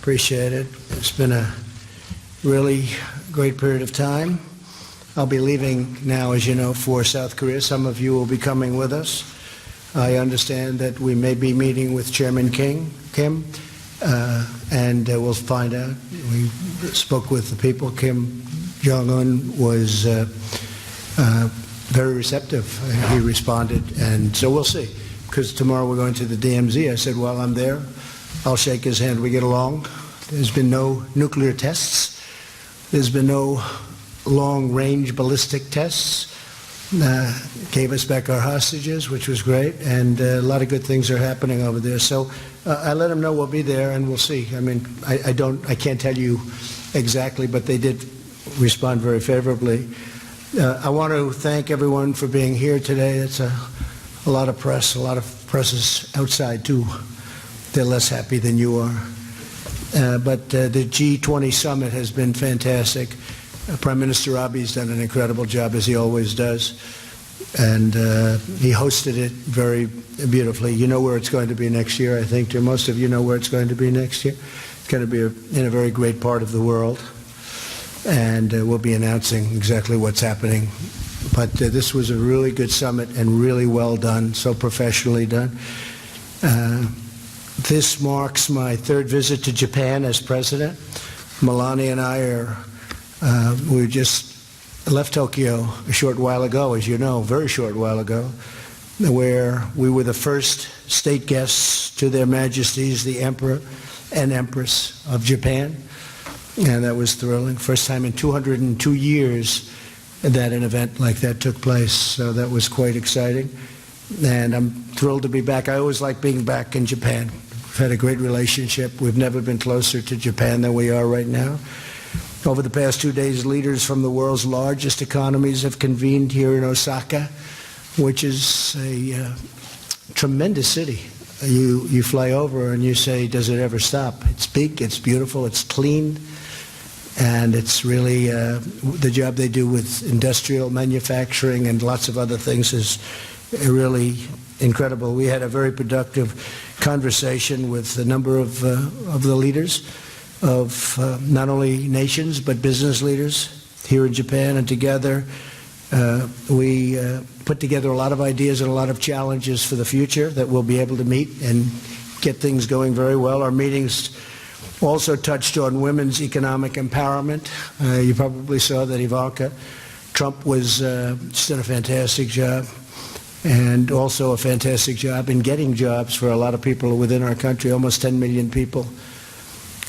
Appreciate it. It's been a really great period of time. I'll be leaving now, as you know, for South Korea. Some of you will be coming with us. I understand that we may be meeting with Chairman Kim, and we'll find out. We spoke with the people. Kim Jong-un was very receptive. He responded, and so we'll see. Because tomorrow we're going to the DMZ. I said, while I'm there, I'll shake his hand. We get along. There's been no nuclear tests. There's been no long-range ballistic tests. Gave us back our hostages, which was great, and a lot of good things are happening over there. So I let them know we'll be there, and we'll see. I mean, I can't tell you exactly, but they did respond very favorably. I want to thank everyone for being here today. It's a lot of press. A lot of press is outside too. They're less happy than you are. But the G20 summit has been fantastic. Prime Minister Abi's done an incredible job, as he always does, and he hosted it very beautifully. You know where it's going to be next year, I think. Most of you know where it's going to be next year. It's going to be in a very great part of the world, and we'll be announcing exactly what's happening. But this was a really good summit and really well done, so professionally done. This marks my third visit to Japan as president. Melania and I we just left Tokyo a short while ago, as you know, a very short while ago, where we were the first state guests to their majesties, the Emperor and Empress of Japan. And that was thrilling. First time in 202 years that an event like that took place. So that was quite exciting. And I'm thrilled to be back. I always like being back in Japan. We've had a great relationship. We've never been closer to Japan than we are right now. Over the past 2 days, leaders from the world's largest economies have convened here in Osaka, which is a tremendous city. You fly over and you say, does it ever stop? It's big, it's beautiful, it's clean, and it's really the job they do with industrial manufacturing and lots of other things is really incredible. We had a very productive conversation with a number of the leaders of not only nations but business leaders here in Japan, and together we put together a lot of ideas and a lot of challenges for the future that we'll be able to meet and get things going very well. Our meetings also touched on women's economic empowerment. You probably saw that Ivanka Trump was just done a fantastic job, and also a fantastic job in getting jobs for a lot of people within our country, almost 10 million people.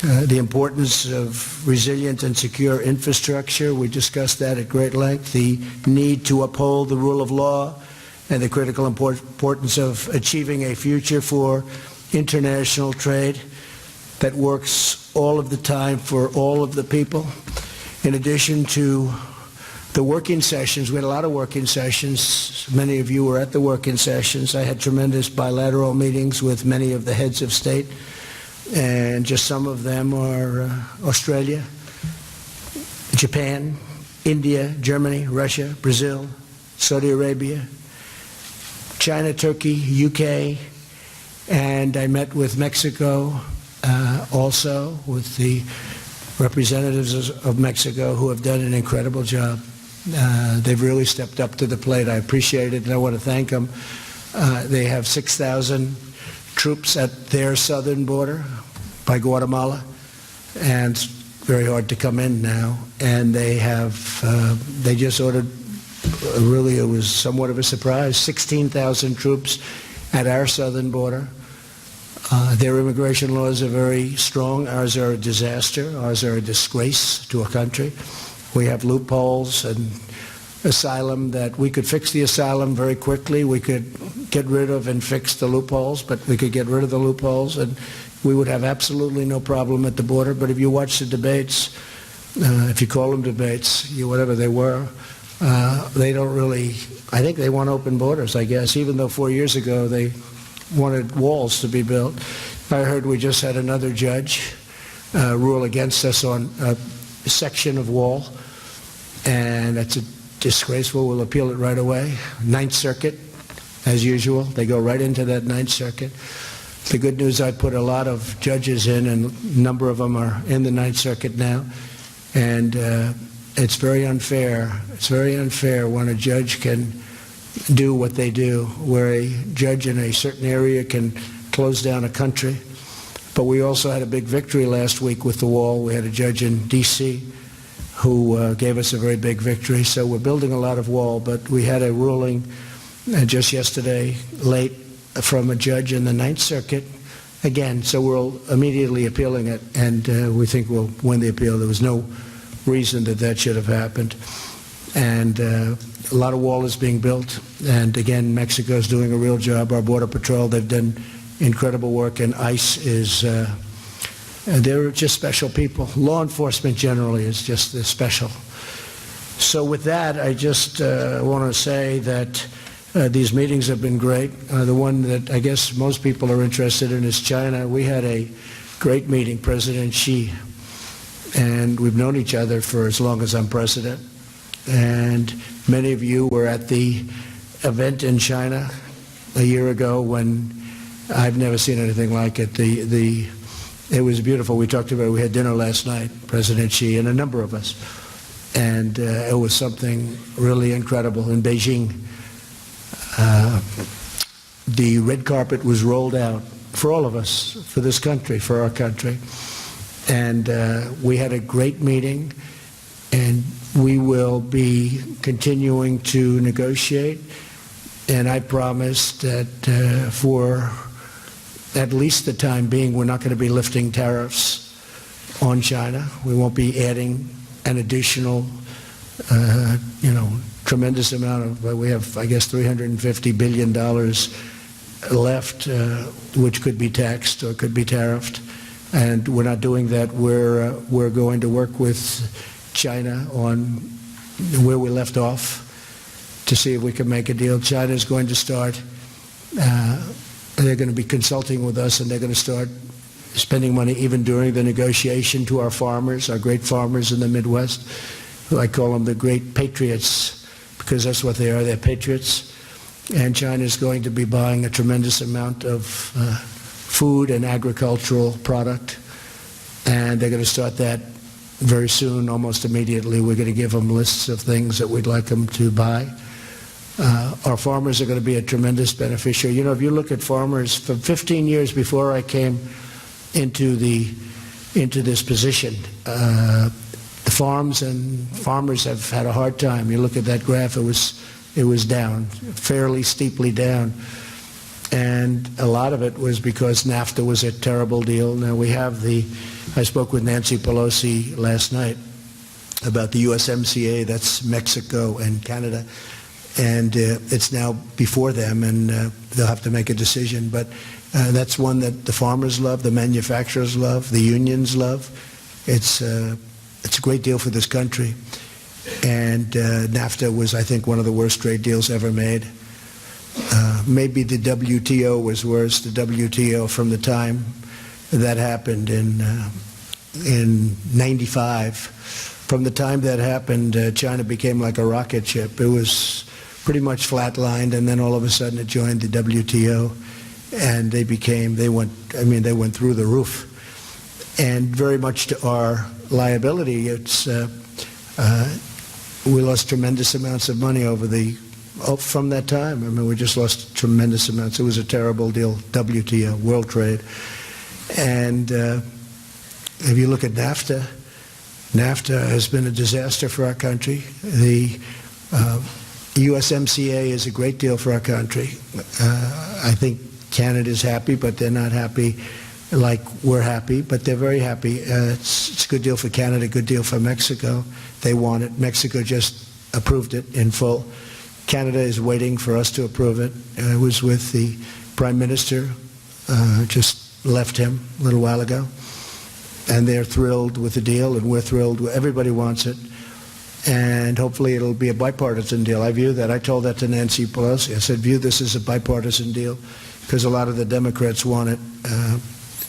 The importance of resilient and secure infrastructure, we discussed that at great length. The need to uphold the rule of law and the critical importance of achieving a future for international trade that works all of the time for all of the people. In addition to the working sessions, we had a lot of working sessions. Many of you were at the working sessions. I had tremendous bilateral meetings with many of the heads of state, and just some of them are Australia, Japan, India, Germany, Russia, Brazil, Saudi Arabia, China, Turkey, UK, and I met with Mexico also, with the representatives of Mexico who have done an incredible job. They've really stepped up to the plate. I appreciate it, and I want to thank them. They have 6,000 troops at their southern border by Guatemala, and it's very hard to come in now. And they just ordered, really it was somewhat of a surprise, 16,000 troops at our southern border. Their immigration laws are very strong. Ours are a disaster. Ours are a disgrace to a country. We have loopholes and asylum that we could fix the asylum very quickly. We could get rid of and fix the loopholes, but we could get rid of the loopholes and we would have absolutely no problem at the border. But if you watch the debates, if you call them debates, whatever they were, they don't really, I think they want open borders, I guess, even though 4 years ago they wanted walls to be built. I heard we just had another judge rule against us on a section of wall, and that's disgraceful. We'll appeal it right away. Ninth Circuit, as usual. They go right into that Ninth Circuit. The good news, I put a lot of judges in, and a number of them are in the Ninth Circuit now, and it's very unfair. It's very unfair when a judge can do what they do, where a judge in a certain area can close down a country. But we also had a big victory last week with the wall. We had a judge in D.C. who gave us a very big victory. So we're building a lot of wall, but we had a ruling just yesterday, late, from a judge in the Ninth Circuit, again, so we're immediately appealing it, and we think we'll win the appeal. There was no reason that that should have happened. And a lot of wall is being built, and again, Mexico's doing a real job. Our Border Patrol, they've done incredible work, and ICE is, they're just special people. Law enforcement generally is just special. So with that, I just want to say that these meetings have been great. The one that I guess most people are interested in is China. We had a great meeting, President Xi, and we've known each other for as long as I'm president. And many of you were at the event in China a year ago when I've never seen anything like it. It was beautiful. We talked about it. We had dinner last night, President Xi and a number of us. And it was something really incredible in Beijing. The red carpet was rolled out for all of us, for this country, for our country. And we had a great meeting, and we will be continuing to negotiate. And I promised that for at least the time being, we're not going to be lifting tariffs on China. We won't be adding an additional, tremendous amount of, we have, I guess, $350 billion left, which could be taxed or could be tariffed. And we're not doing that. We're going to work with China on where we left off to see if we can make a deal. China is going to start, they're going to be consulting with us, and they're going to start spending money even during the negotiation to our farmers, our great farmers in the Midwest. I call them the great patriots, because that's what they are. They're patriots. And China is going to be buying a tremendous amount of food and agricultural product. And they're going to start that very soon, almost immediately. We're going to give them lists of things that we'd like them to buy. Our farmers are going to be a tremendous beneficiary. You know, if you look at farmers, from 15 years before I came into this position, the farmers have had a hard time. You look at that graph, it was down, fairly steeply down. And a lot of it was because NAFTA was a terrible deal. Now we have I spoke with Nancy Pelosi last night about the USMCA, that's Mexico and Canada. And it's now before them, and they'll have to make a decision. But that's one that the farmers love, the manufacturers love, the unions love. It's a great deal for this country. And NAFTA was, I think, one of the worst trade deals ever made. Maybe the WTO was worse. The WTO, from the time that happened in 95, from the time that happened, China became like a rocket ship. It was pretty much flatlined, and then all of a sudden it joined the WTO, and they went through the roof. And very much to our liability, we lost tremendous amounts of money from that time. I mean, we just lost tremendous amounts. It was a terrible deal, WTO, World Trade. And if you look at NAFTA has been a disaster for our country. The USMCA is a great deal for our country. I think Canada's happy, but they're not happy like we're happy, but they're very happy. It's a good deal for Canada, good deal for Mexico. They want it. Mexico just approved it in full. Canada is waiting for us to approve it. I was with the Prime Minister, just left him a little while ago, and they're thrilled with the deal, and we're thrilled. Everybody wants it, and hopefully it'll be a bipartisan deal. I view that. I told that to Nancy Pelosi. I said, view this as a bipartisan deal, because a lot of the Democrats want it,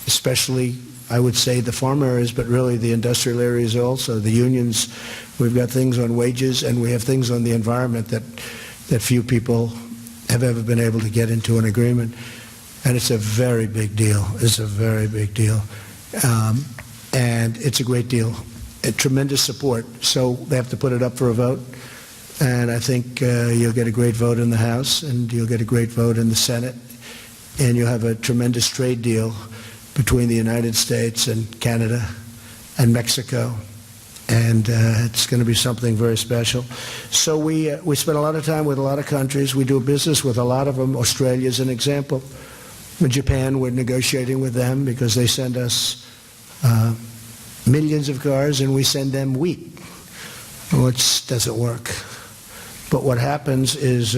especially, I would say, the farm areas, but really the industrial areas also. The unions, we've got things on wages, and we have things on the environment that few people have ever been able to get into an agreement. and it's a very big deal. It's a very big deal. And it's a great deal. Tremendous support. So they have to put it up for a vote. And I think you'll get a great vote in the House, and you'll get a great vote in the Senate. And you'll have a tremendous trade deal between the United States and Canada and Mexico. And it's going to be something very special. So we spend a lot of time with a lot of countries. We do business with a lot of them. Australia is an example. In Japan, we're negotiating with them because they send us millions of cars and we send them wheat, which doesn't work. But what happens is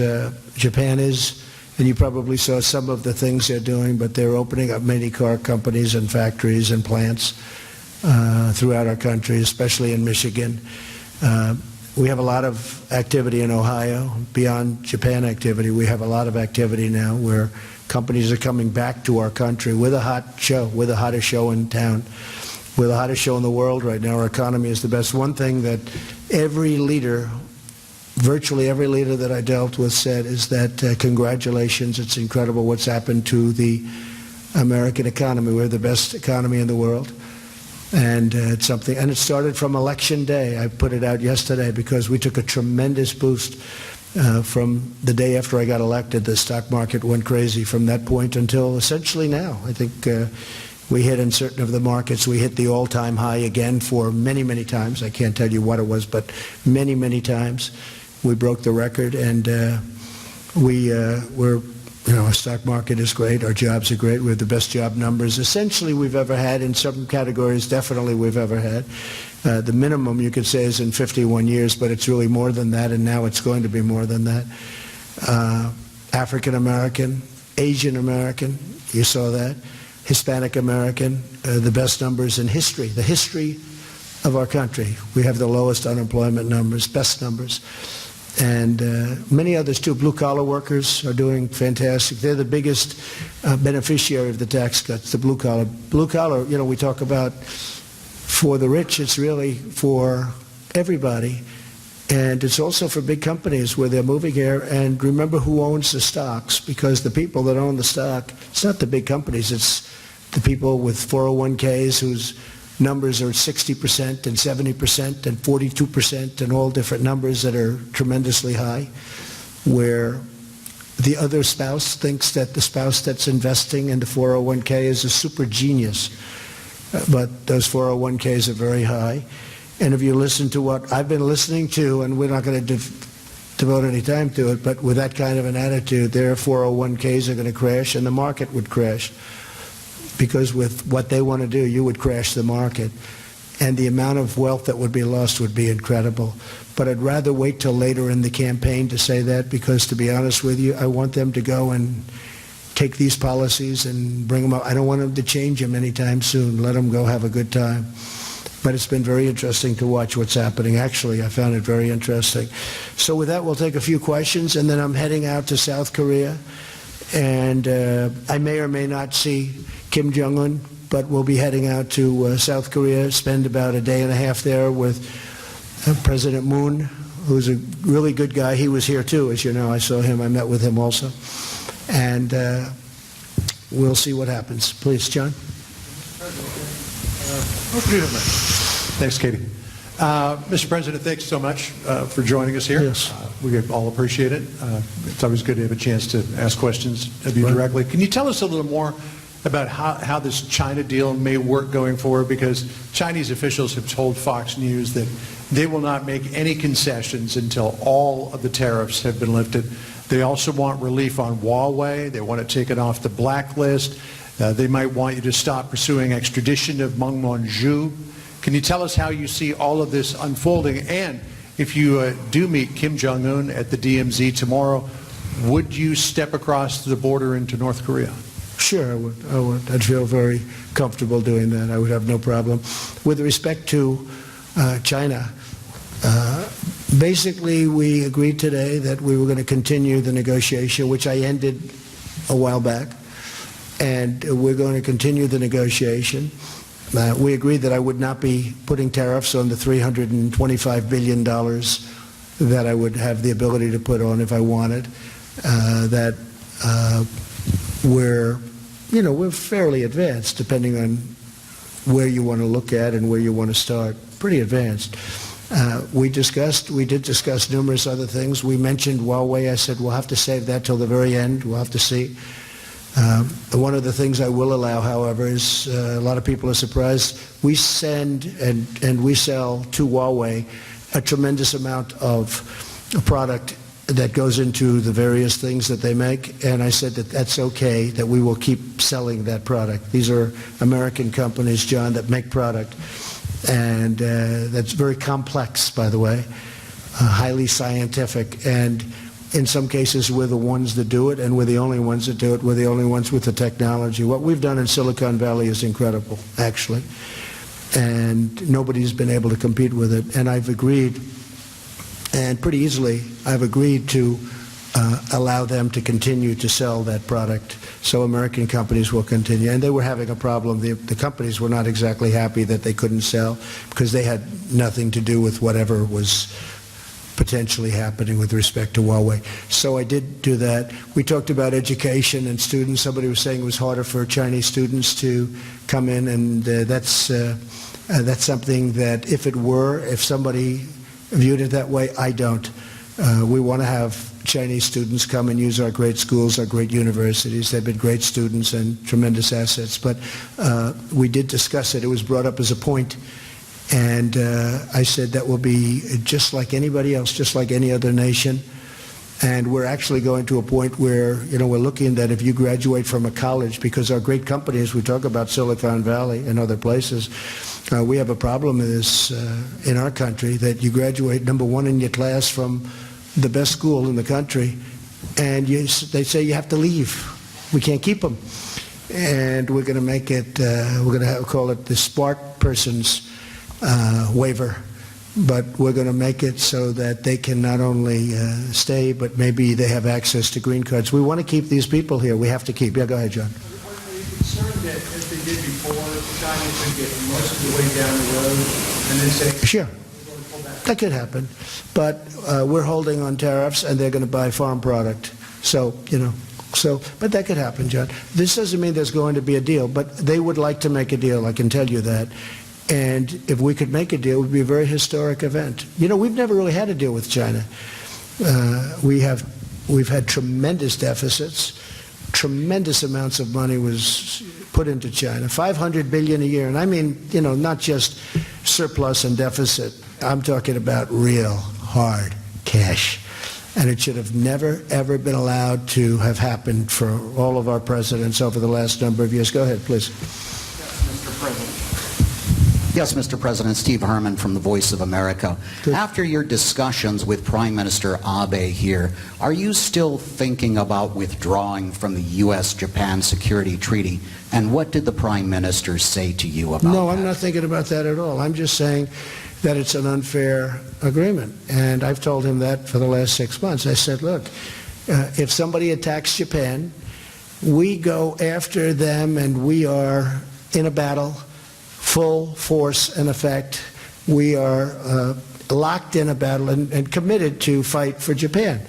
Japan is, and you probably saw some of the things they're doing, but they're opening up many car companies and factories and plants throughout our country, especially in Michigan. We have a lot of activity in Ohio. Beyond Japan activity, we have a lot of activity now where companies are coming back to our country with a hot show, with the hottest show in town. We're the hottest show in the world right now. Our economy is the best. One thing that every leader, virtually every leader that I dealt with said is that congratulations, it's incredible what's happened to the American economy. We're the best economy in the world. And it's something, and it started from election day. I put it out yesterday because we took a tremendous boost from the day after I got elected. The stock market went crazy from that point until essentially now. I think we hit in certain of the markets, we hit the all-time high again for many, many times. I can't tell you what it was, but many, many times. We broke the record, and our stock market is great. Our jobs are great. We have the best job numbers essentially we've ever had. In some categories, definitely we've ever had. The minimum, you could say, is in 51 years, but it's really more than that, and now it's going to be more than that. African American, Asian American, you saw that. Hispanic American, the best numbers in history, the history of our country. We have the lowest unemployment numbers, best numbers. And many others too. Blue-collar workers are doing fantastic. They're the biggest beneficiary of the tax cuts, the blue-collar. Blue-collar, you know, we talk about for the rich, it's really for everybody. And it's also for big companies where they're moving here. And remember who owns the stocks, because the people that own the stock, it's not the big companies, it's the people with 401ks whose numbers are 60% and 70% and 42% and all different numbers that are tremendously high, where the other spouse thinks that the spouse that's investing in the 401k is a super genius. But those 401ks are very high. And if you listen to what I've been listening to, and we're not going to devote any time to it, but with that kind of an attitude, their 401ks are going to crash and the market would crash. Because with what they want to do, you would crash the market. And the amount of wealth that would be lost would be incredible. But I'd rather wait till later in the campaign to say that, because to be honest with you, I want them to go and take these policies and bring them up. I don't want them to change them anytime soon. Let them go have a good time. But it's been very interesting to watch what's happening. Actually, I found it very interesting. So with that, we'll take a few questions, and then I'm heading out to South Korea. And I may or may not see Kim Jong-un, but we'll be heading out to South Korea, spend about a day and a half there with President Moon, who's a really good guy. He was here too, as you know. I saw him. I met with him also. And we'll see what happens. Please, John. Thanks, Katie. Mr. President, thanks so much for joining us here. Yes. We all appreciate it. It's always good to have a chance to ask questions of you directly. Can you tell us a little more about how this China deal may work going forward? Because Chinese officials have told Fox News that they will not make any concessions until all of the tariffs have been lifted. They also want relief on Huawei. They want it taken off the blacklist. They might want you to stop pursuing extradition of Meng Wanzhou. Can you tell us how you see all of this unfolding? And if you do meet Kim Jong-un at the DMZ tomorrow, would you step across the border into North Korea? Sure, I would. I'd feel very comfortable doing that. I would have no problem. With respect to China, basically we agreed today that we were going to continue the negotiation, which I ended a while back, and we're going to continue the negotiation. We agreed that I would not be putting tariffs on the $325 billion that I would have the ability to put on if I wanted. That we're we're fairly advanced, depending on where you want to look at and where you want to start. Pretty advanced. We did discuss numerous other things. We mentioned Huawei. I said we'll have to save that till the very end. We'll have to see. One of the things I will allow, however, is a lot of people are surprised. We send and we sell to Huawei a tremendous amount of product that goes into the various things that they make, and I said that that's okay, that we will keep selling that product. These are American companies, John, that make product, and that's very complex, by the way, highly scientific, and in some cases we're the ones that do it, and we're the only ones that do it. We're the only ones with the technology. What we've done in Silicon Valley is incredible, actually, and nobody's been able to compete with it, and I've agreed, and pretty easily, I've agreed to allow them to continue to sell that product, so American companies will continue. And they were having a problem. The companies were not exactly happy that they couldn't sell because they had nothing to do with whatever was potentially happening with respect to Huawei. So I did do that. We talked about education and students. Somebody was saying it was harder for Chinese students to come in, and that's something that if somebody viewed it that way, I don't. We want to have Chinese students come and use our great schools, our great universities. They've been great students and tremendous assets. But we did discuss it. It was brought up as a point. And I said that will be just like anybody else, just like any other nation. And we're actually going to a point where, we're looking that if you graduate from a college, because our great companies, we talk about Silicon Valley and other places, we have a problem with this in our country, that you graduate number one in your class from the best school in the country, and they say you have to leave. We can't keep them. And we're going to make it, we're going to call it the smart person's waiver. But we're going to make it so that they can not only stay, but maybe they have access to green cards. We want to keep these people here. We have to keep. Yeah, go ahead, John. Are you concerned that, as they did before, China could get most of the way down the road and then say, sure, that could happen. But we're holding on tariffs, and they're going to buy farm product. So, but that could happen, John. This doesn't mean there's going to be a deal, but they would like to make a deal, I can tell you that. And if we could make a deal, it would be a very historic event. We've never really had a deal with China. We've had tremendous deficits. Tremendous amounts of money was put into China, $500 billion a year. And I mean, not just surplus and deficit. I'm talking about real hard cash. And it should have never, ever been allowed to have happened for all of our presidents over the last number of years. Go ahead, please. Mr. President. Yes, Mr. President. Steve Herman from the Voice of America. Good. After your discussions with Prime Minister Abe here, are you still thinking about withdrawing from the U.S.-Japan Security Treaty? And what did the Prime Minister say to you about that? No, I'm not thinking about that at all. I'm just saying that it's an unfair agreement. And I've told him that for the last 6 months. I said, look, if somebody attacks Japan, we go after them, and we are in a battle, full force and effect. We are locked in a battle and committed to fight for Japan.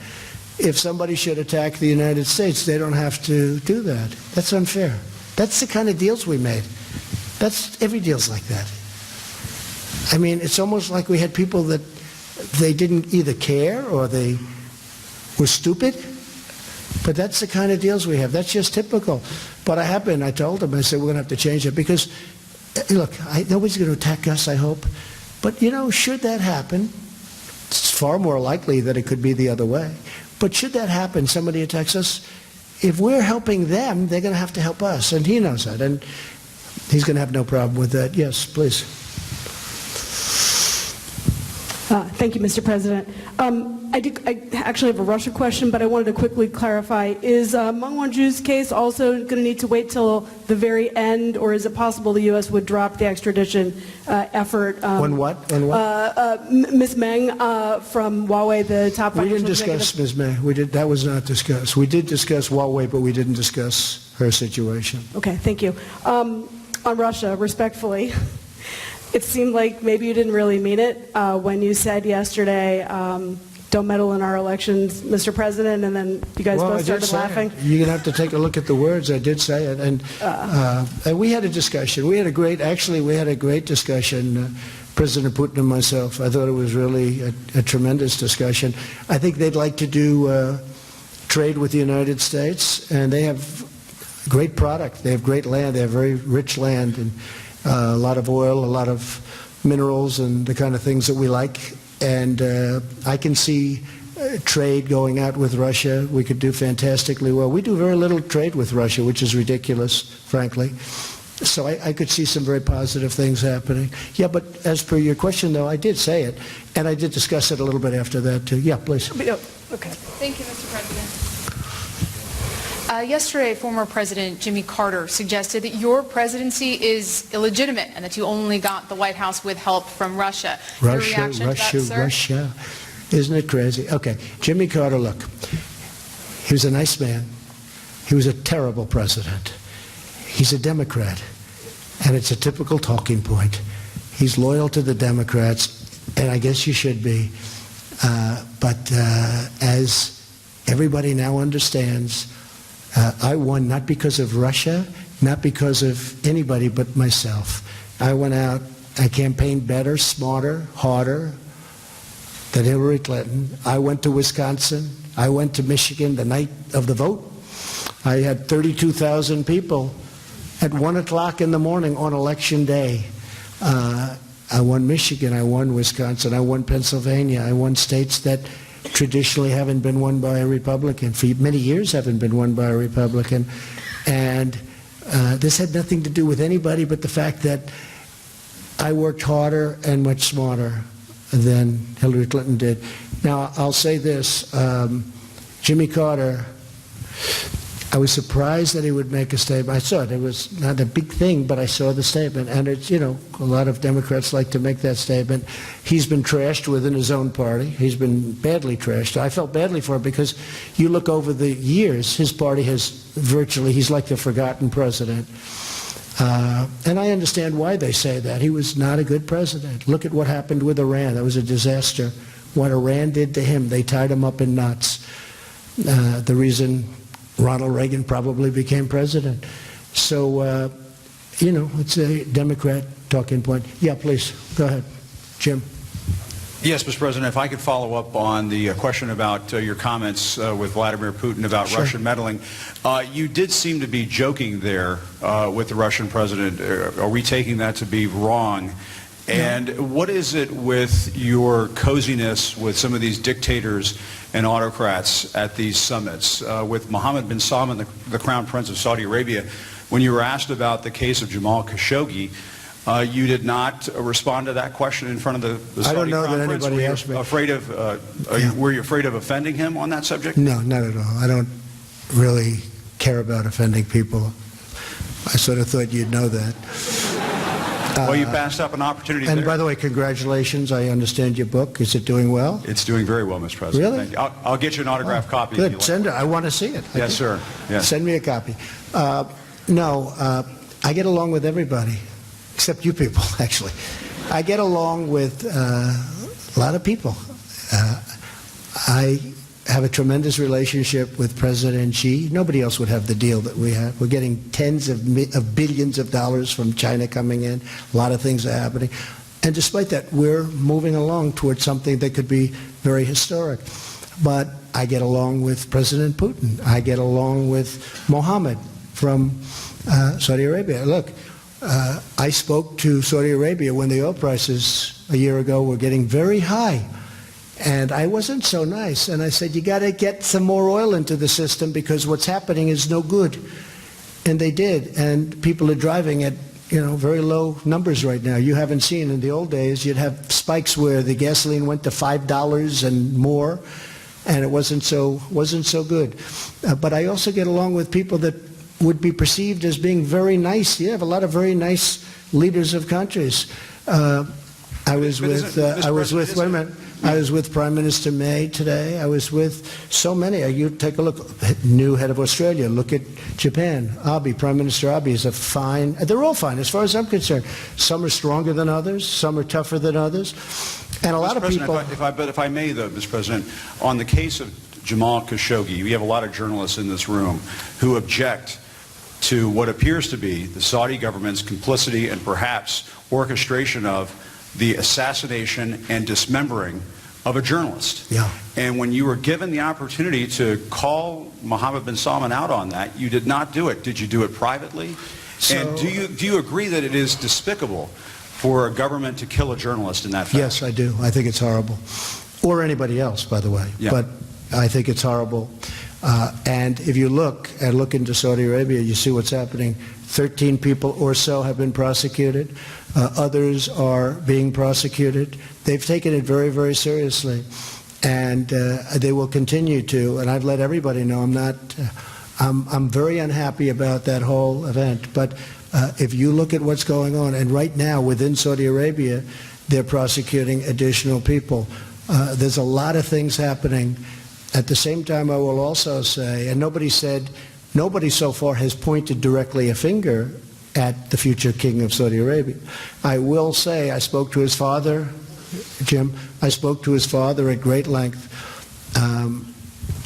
If somebody should attack the United States, they don't have to do that. That's unfair. That's the kind of deals we made. Every deal's like that. I mean, it's almost like we had people that they didn't either care or they were stupid. But that's the kind of deals we have. That's just typical. But I told them, I said, we're going to have to change it because, look, nobody's going to attack us, I hope. But, should that happen, it's far more likely that it could be the other way. But should that happen, somebody attacks us, if we're helping them, they're going to have to help us. And he knows that. And he's going to have no problem with that. Yes, please. Thank you, Mr. President. I actually have a Russia question, but I wanted to quickly clarify. Is Meng Wanzhou's case also going to need to wait till the very end, or is it possible the U.S. would drop the extradition effort? On what? Ms. Meng from Huawei, the top We financial didn't discuss Ms. Meng. That was not discussed. We did discuss Huawei, but we didn't discuss her situation. Okay, thank you. On Russia, respectfully, it seemed like maybe you didn't really mean it when you said yesterday don't meddle in our elections, Mr. President, and then you guys Well, both I did started say laughing. it. You're going to have to take a look at the words. I did say it. And we had a discussion. We had a great discussion, President Putin and myself. I thought it was really a tremendous discussion. I think they'd like to do trade with the United States, and they have great product. They have great land. They have very rich land and a lot of oil, a lot of minerals, and the kind of things that we like. And I can see trade going out with Russia. We could do fantastically well. We do very little trade with Russia, which is ridiculous, frankly. So I could see some very positive things happening. Yeah, but as per your question, though, I did say it, and I did discuss it a little bit after that, too. Yeah, please. Okay. Thank you, Mr. President. Yesterday, former President Jimmy Carter suggested that your presidency is illegitimate and that you only got the White House with help from Russia. Your reaction to that, sir? Russia. Isn't it crazy? Okay, Jimmy Carter, look, he was a nice man. He was a terrible president. He's a Democrat, and it's a typical talking point. He's loyal to the Democrats, and I guess you should be. But as everybody now understands, I won not because of Russia, not because of anybody but myself. I went out, I campaigned better, smarter, harder than Hillary Clinton. I went to Wisconsin. I went to Michigan the night of the vote. I had 32,000 people at 1 o'clock in the morning on Election Day. I won Michigan. I won Wisconsin. I won Pennsylvania. I won states that traditionally haven't been won by a Republican. For many years haven't been won by a Republican. And this had nothing to do with anybody but the fact that I worked harder and much smarter than Hillary Clinton did. Now, I'll say this. Jimmy Carter, I was surprised that he would make a statement. I saw it. It was not a big thing, but I saw the statement. And it's, you know, a lot of Democrats like to make that statement. He's been trashed within his own party. He's been badly trashed. I felt badly for him because you look over the years, his party has virtually, he's like the forgotten president. And I understand why they say that. He was not a good president. Look at what happened with Iran. That was a disaster. What Iran did to him, they tied him up in knots. The reason Ronald Reagan probably became president. So, you know, it's a Democrat talking point. Yeah, please, go ahead. Jim. Yes, Mr. President, if I could follow up on the question about your comments with Vladimir Putin about Sure. Russian meddling. You did seem to be joking there with the Russian president. Are we taking that to be wrong? And what is it with your coziness with some of these dictators and autocrats at these summits? With Mohammed bin Salman, the Crown Prince of Saudi Arabia, when you were asked about the case of Jamal Khashoggi, you did not respond to that question in front of the Saudi I don't know Crown that Prince. anybody Were you asked me. afraid of, were you afraid of offending him on that subject? No, not at all. I don't really care about offending people. I sort of thought you'd know that. Well, you passed up an opportunity And there. by the way, congratulations. I understand your book. Is it doing well? It's doing very well, Mr. President. Really? Thank you. I'll get you an autographed copy. if Good. you like. Send it. I want to see it. Yes, sir. Yes. Send me a copy. I get along with everybody, except you people, actually. I get along with a lot of people. I have a tremendous relationship with President Xi. Nobody else would have the deal that we have. We're getting tens of billions of dollars from China coming in. A lot of things are happening. And despite that, we're moving along towards something that could be very historic. But I get along with President Putin. I get along with Mohammed from Saudi Arabia. Look, I spoke to Saudi Arabia when the oil prices a year ago were getting very high. And I wasn't so nice. And I said, you got to get some more oil into the system because what's happening is no good. And they did. And people are driving at, you know, very low numbers right now. You haven't seen in the old days, you'd have spikes where the gasoline went to $5 and more. And it wasn't so good. But I also get along with people that would be perceived as being very nice. You have a lot of very nice leaders of countries. I was with Prime Minister May today. I was with so many. You take a look. New head of Australia. Look at Japan. Abe, Prime Minister Abe is a fine. They're all fine as far as I'm concerned. Some are stronger than others. Some are tougher than others. And a lot of Mr. President, people... if I may, though, Mr. President, on the case of Jamal Khashoggi, we have a lot of journalists in this room who object to what appears to be the Saudi government's complicity and perhaps orchestration of the assassination and dismembering of a journalist. Yeah. And when you were given the opportunity to call Mohammed bin Salman out on that, you did not do it. Did you do it privately? And do you agree that it is despicable for a government to kill a journalist in that fashion? Yes, I do. I think it's horrible. Or anybody else, by the way. Yeah. But I think it's horrible. And if you look into Saudi Arabia, you see what's happening. 13 people or so have been prosecuted. Others are being prosecuted. They've taken it very, very seriously. And they will continue to. And I've let everybody know I'm very unhappy about that whole event. But if you look at what's going on, and right now within Saudi Arabia, they're prosecuting additional people. There's a lot of things happening. At the same time, I will also say, and nobody so far has pointed directly a finger at the future king of Saudi Arabia. I will say, I spoke to his father, Jim, I spoke to his father at great length.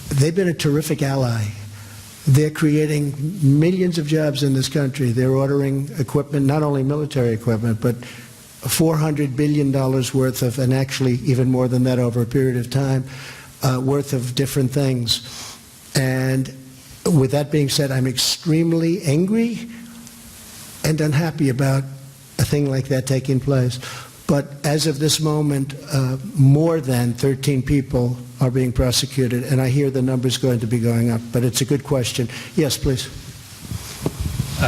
They've been a terrific ally. They're creating millions of jobs in this country. They're ordering equipment, not only military equipment, but $400 billion worth of, and actually even more than that over a period of time, worth of different things. And with that being said, I'm extremely angry and unhappy about a thing like that taking place. But as of this moment, more than 13 people are being prosecuted, and I hear the numbers going to be going up. But it's a good question. Yes, please.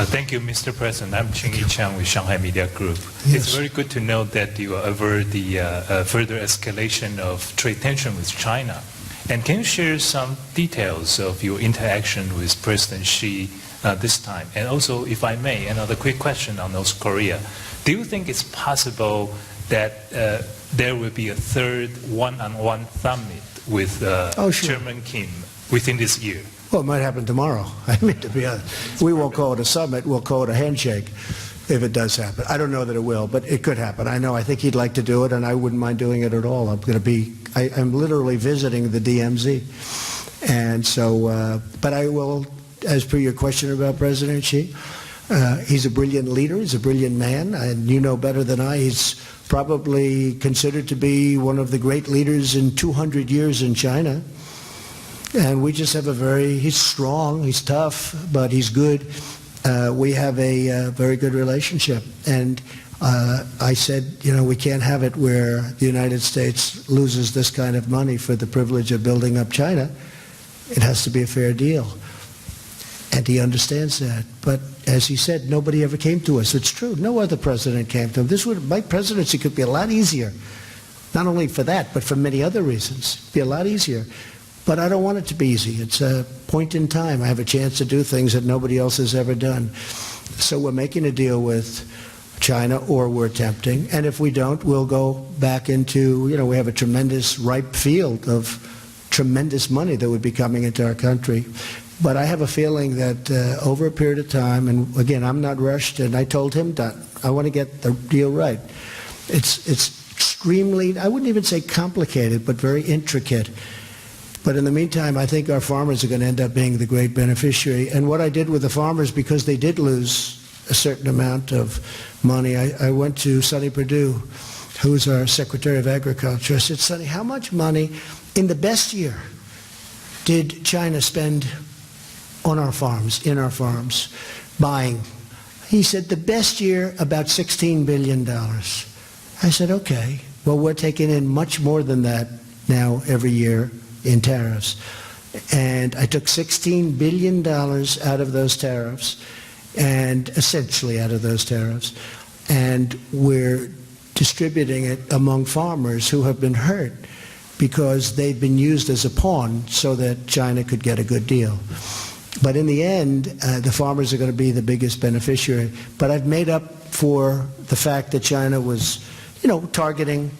Thank you, Mr. President. I'm Ching-Yi Chang with Shanghai Media Group. Yes. It's very good to know that you avert the further escalation of trade tension with China. And can you share some details of your interaction with President Xi this time? And also, if I may, another quick question on North Korea. Do you think it's possible that there will be a third one-on-one summit with Oh, sure. Chairman Kim within this year? Well, it might happen tomorrow. I mean, to be honest, we won't call it a summit. We'll call it a handshake if it does happen. I don't know that it will, but it could happen. I think he'd like to do it, and I wouldn't mind doing it at all. I'm literally visiting the DMZ. And so, but I will, as per your question about President Xi, he's a brilliant leader. He's a brilliant man. And you know better than I, he's probably considered to be one of the great leaders in 200 years in China. And we just have he's strong, he's tough, but he's good. We have a very good relationship. And I said, we can't have it where the United States loses this kind of money for the privilege of building up China. It has to be a fair deal. And he understands that. But as he said, nobody ever came to us. It's true. No other president came to him. My presidency could be a lot easier. Not only for that, but for many other reasons. It'd be a lot easier. But I don't want it to be easy. It's a point in time. I have a chance to do things that nobody else has ever done. So we're making a deal with China, or we're attempting. And if we don't, we'll go back into, we have a tremendous ripe field of tremendous money that would be coming into our country. But I have a feeling that over a period of time, and again, I'm not rushed, and I told him that I want to get the deal right. It's extremely, I wouldn't even say complicated, but very intricate. But in the meantime, I think our farmers are going to end up being the great beneficiary. And what I did with the farmers, because they did lose a certain amount of money, I went to Sonny Perdue, who's our Secretary of Agriculture. I said, Sonny, how much money in the best year did China spend on our farms, in our farms, buying? He said, the best year, about $16 billion. I said, okay, well, we're taking in much more than that now every year in tariffs. And I took $16 billion out of those tariffs, and essentially out of those tariffs, and we're distributing it among farmers who have been hurt because they've been used as a pawn so that China could get a good deal. But in the end, the farmers are going to be the biggest beneficiary. But I've made up for the fact that China was, targeting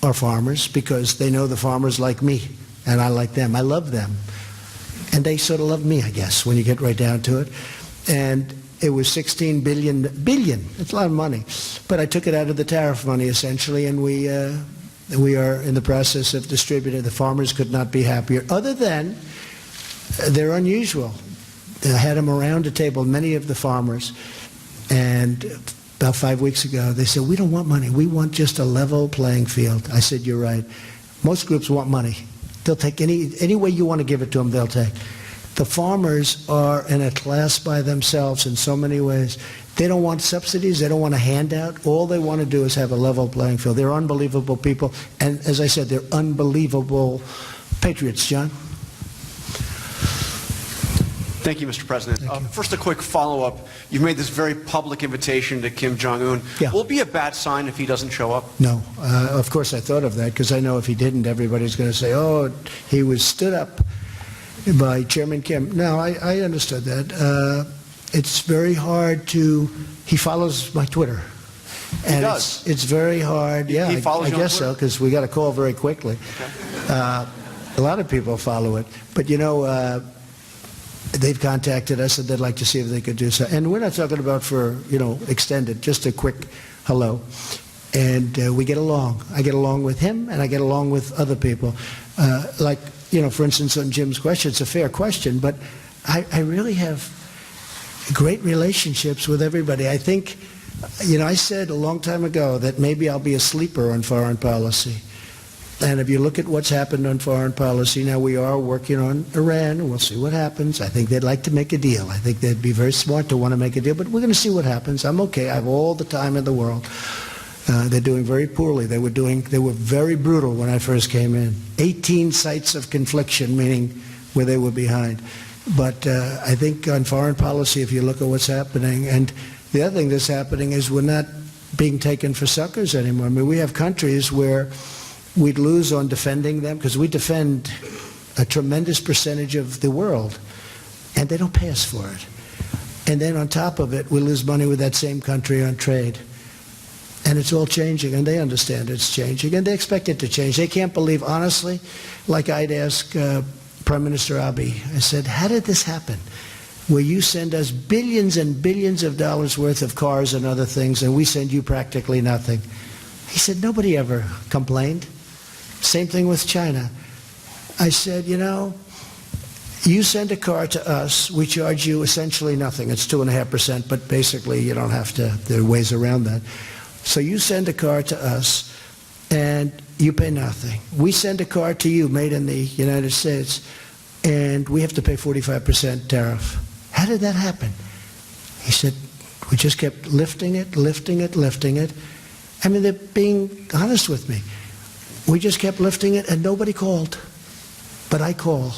our farmers because they know the farmers like me. And I like them. I love them. And they sort of love me, I guess, when you get right down to it. And it was $16 billion. It's a lot of money. But I took it out of the tariff money, essentially, and we We are in the process of distributing. The farmers could not be happier. Other than they're unusual. I had them around a table, many of the farmers, and about 5 weeks ago, they said, we don't want money. We want just a level playing field. I said, you're right. Most groups want money. They'll take any way you want to give it to them, they'll take. The farmers are in a class by themselves in so many ways. They don't want subsidies. They don't want a handout. All they want to do is have a level playing field. They're unbelievable people. And as I said, they're unbelievable patriots. John? Thank you, Mr. President. First, a quick follow-up. You've made this very public invitation to Kim Jong-un. Yeah. Will it be a bad sign if he doesn't show up? No. Of course I thought of that, because I know if he didn't, everybody's going to say, oh, he was stood up by Chairman Kim. No, I understood that. It's very hard to, he follows my Twitter. And he does? It's very hard. Yeah, He follows I you on guess so, Twitter? because we got a call very quickly. Okay. A lot of people follow it. But, you know, they've contacted us and they'd like to see if they could do so. And we're not talking about for, you know, extended, just a quick hello. And we get along. I get along with him and I get along with other people. Like, you know, for instance, on Jim's question, it's a fair question, but I really have great relationships with everybody. I think, you know, I said a long time ago that maybe I'll be a sleeper on foreign policy. And if you look at what's happened on foreign policy, now we are working on Iran, and we'll see what happens. I think they'd like to make a deal. I think they'd be very smart to want to make a deal, but we're going to see what happens. I'm okay. I have all the time in the world. They're doing very poorly. They were very brutal when I first came in. 18 sites of confliction, meaning where they were behind. But I think on foreign policy, if you look at what's happening, and the other thing that's happening is we're not being taken for suckers anymore. I mean, we have countries where we'd lose on defending them because we defend a tremendous percentage of the world, and they don't pay us for it. And then on top of it, we lose money with that same country on trade. And it's all changing, and they understand it's changing, and they expect it to change. They can't believe, honestly, like I'd ask Prime Minister Abe, I said, how did this happen? Where you send us billions and billions of dollars worth of cars and other things, and we send you practically nothing. He said, nobody ever complained. Same thing with China. I said, you know, you send a car to us, we charge you essentially nothing. It's 2.5%, but basically you don't have to, there are ways around that. So you send a car to us, and you pay nothing. We send a car to you made in the United States, and we have to pay 45% tariff. How did that happen? He said, we just kept lifting it, lifting it, lifting it. I mean, they're being honest with me. We just kept lifting it, and nobody called. But I call.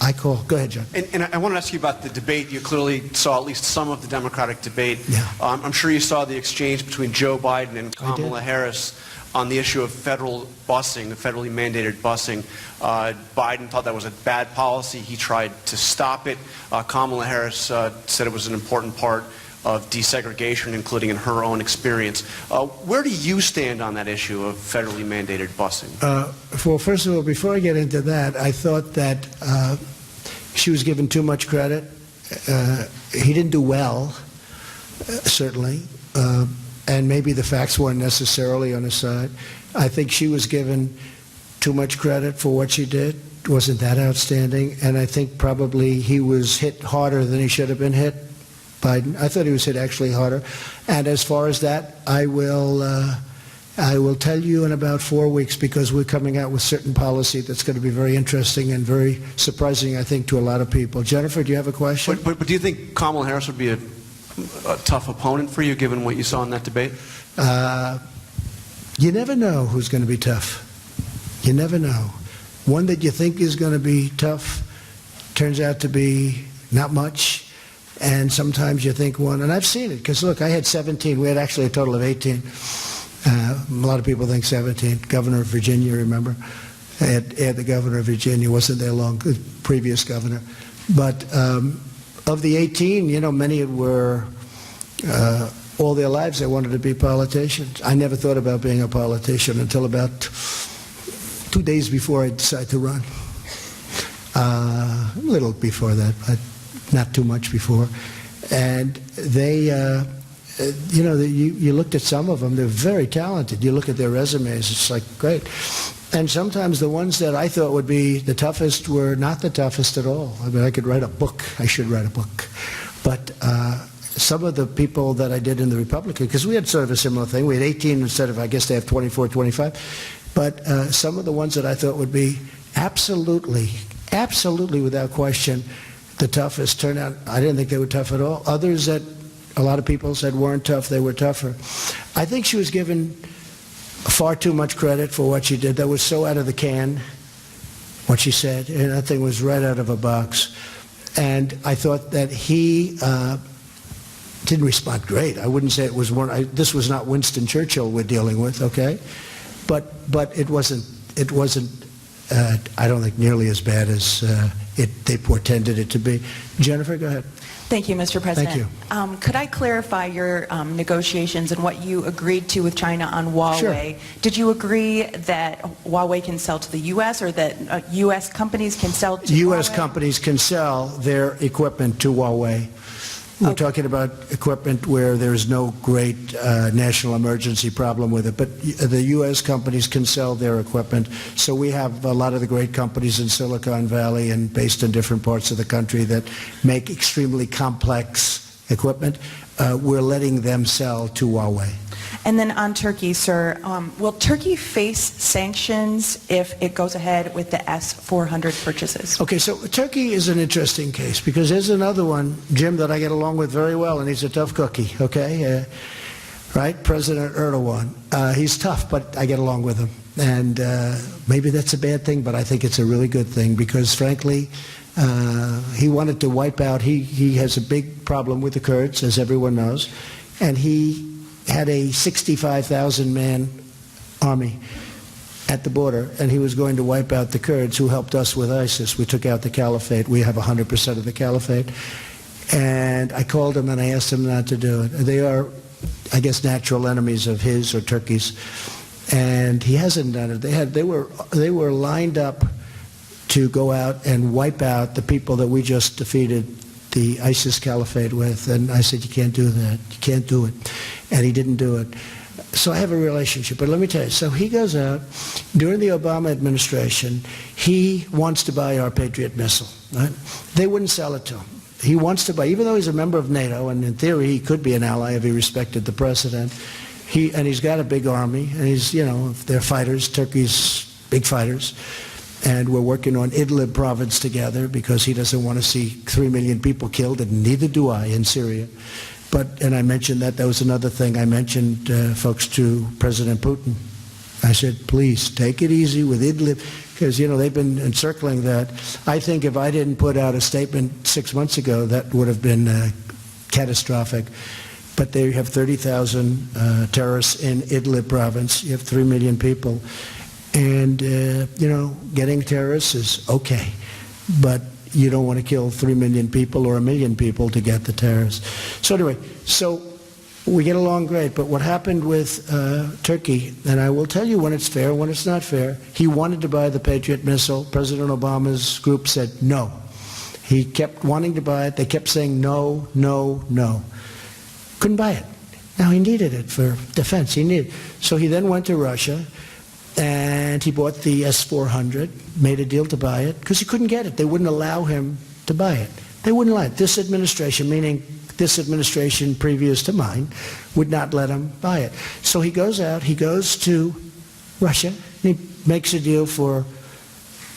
I call. Go ahead, John. And I want to ask you about the debate. You clearly saw at least some of the Democratic debate. Yeah. I'm sure you saw the exchange between Joe Biden and Kamala Harris on the issue of federal busing, the federally mandated busing. Biden thought that was a bad policy. He tried to stop it. Kamala Harris said it was an important part of desegregation, including in her own experience. Where do you stand on that issue of federally mandated busing? Well, first of all, before I get into that, I thought that she was given too much credit. He didn't do well, certainly, and maybe the facts weren't necessarily on his side. I think she was given too much credit for what she did. Wasn't that outstanding? And I think probably he was hit harder than he should have been hit. Biden. I thought he was hit actually harder. And as far as that, I will tell you in about 4 weeks, because we're coming out with certain policy that's going to be very interesting and very surprising, I think, to a lot of people. Jennifer, do you have a question? But do you think Kamala Harris would be a tough opponent for you, given what you saw in that debate? You never know who's going to be tough. You never know. One that you think is going to be tough turns out to be not much. And sometimes you think one, and I've seen it, because look, I had 17. We had actually a total of 18. A lot of people think 17. Governor of Virginia, remember? I had the governor of Virginia, wasn't there long, the previous governor. But of the 18, you know, many were, all their lives they wanted to be politicians. I never thought about being a politician until about 2 days before I decided to run. A little before that, but not too much before. And they you looked at some of them, they're very talented. You look at their resumes, it's like, great. And sometimes the ones that I thought would be the toughest were not the toughest at all. I mean, I could write a book. I should write a book. But some of the people that I did in the Republican, because we had sort of a similar thing. We had 18 instead of, I guess they have 24, 25. But some of the ones that I thought would be absolutely without question the toughest turned out, I didn't think they were tough at all. Others that a lot of people said weren't tough, they were tougher. I think she was given far too much credit for what she did. That was so out of the can, what she said, and that thing was right out of a box. And I thought that he didn't respond great. I wouldn't say it was one. This was not Winston Churchill we're dealing with, okay? But it wasn't. I don't think nearly as bad as they portended it to be. Jennifer, go ahead. Thank you, Mr. President. Thank you. Could I clarify your negotiations and what you agreed to with China on Huawei? Sure. Did you agree that Huawei can sell to the U.S. or that U.S. companies can sell to U.S. Huawei? companies can sell their equipment to Huawei. We're talking about equipment where there's no great national emergency problem with it, but the U.S. companies can sell their equipment. So we have a lot of the great companies in Silicon Valley and based in different parts of the country that make extremely complex equipment. We're letting them sell to Huawei. And then on Turkey, sir, will Turkey face sanctions if it goes ahead with the S-400 purchases? Okay, so Turkey is an interesting case because there's another one, Jim, that I get along with very well, and he's a tough cookie, okay? Right? President Erdogan. He's tough, but I get along with him. And maybe that's a bad thing, but I think it's a really good thing because, frankly, he wanted to wipe out, he has a big problem with the Kurds, as everyone knows, and he had a 65,000-man army at the border, and he was going to wipe out the Kurds who helped us with ISIS. We took out the caliphate. We have 100% of the caliphate. And I called him and I asked him not to do it. They are, I guess, natural enemies of his or Turkey's. And he hasn't done it. They were lined up to go out and wipe out the people that we just defeated the ISIS caliphate with. And I said, you can't do that. You can't do it. And he didn't do it. So I have a relationship. But let me tell you, so he goes out. During the Obama administration, he wants to buy our Patriot missile. Right? They wouldn't sell it to him. He wants to buy, even though he's a member of NATO, and in theory he could be an ally if he respected the president. He's got a big army, and they're fighters. Turkey's big fighters. And we're working on Idlib province together because he doesn't want to see 3 million people killed, and neither do I in Syria. And I mentioned that was another thing. I mentioned, folks, to President Putin. I said, please, take it easy with Idlib, because, they've been encircling that. I think if I didn't put out a statement 6 months ago, that would have been catastrophic. But they have 30,000 terrorists in Idlib province. You have 3 million people. And, getting terrorists is okay. But you don't want to kill 3 million people or 1 million people to get the terrorists. So anyway, we get along great. But what happened with Turkey, and I will tell you when it's fair, when it's not fair, he wanted to buy the Patriot missile. President Obama's group said no. He kept wanting to buy it. They kept saying no, no, no. Couldn't buy it. Now he needed it for defense. So he then went to Russia. And he bought the S-400, made a deal to buy it, because he couldn't get it. They wouldn't allow him to buy it. They wouldn't allow it. This administration, meaning this administration previous to mine, would not let him buy it. So he goes out, he goes to Russia, and he makes a deal for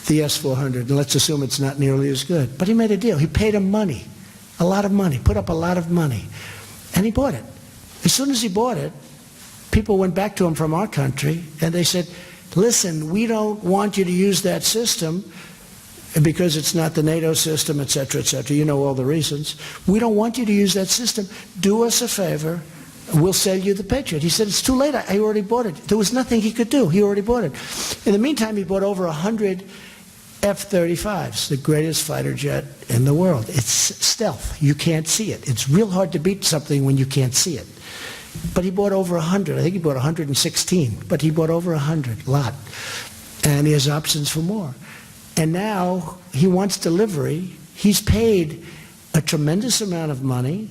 the S-400. And let's assume it's not nearly as good. But he made a deal. He paid him money, a lot of money, put up a lot of money. And he bought it. As soon as he bought it, people went back to him from our country, and they said, listen, we don't want you to use that system because it's not the NATO system, et cetera, et cetera. You know all the reasons. We don't want you to use that system. Do us a favor. We'll sell you the Patriot. He said, it's too late. I already bought it. There was nothing he could do. He already bought it. In the meantime, he bought over 100 F-35s, the greatest fighter jet in the world. It's stealth. You can't see it. It's real hard to beat something when you can't see it. But he bought over 100. I think he bought 116. But he bought over 100, a lot. And he has options for more. And now he wants delivery. He's paid a tremendous amount of money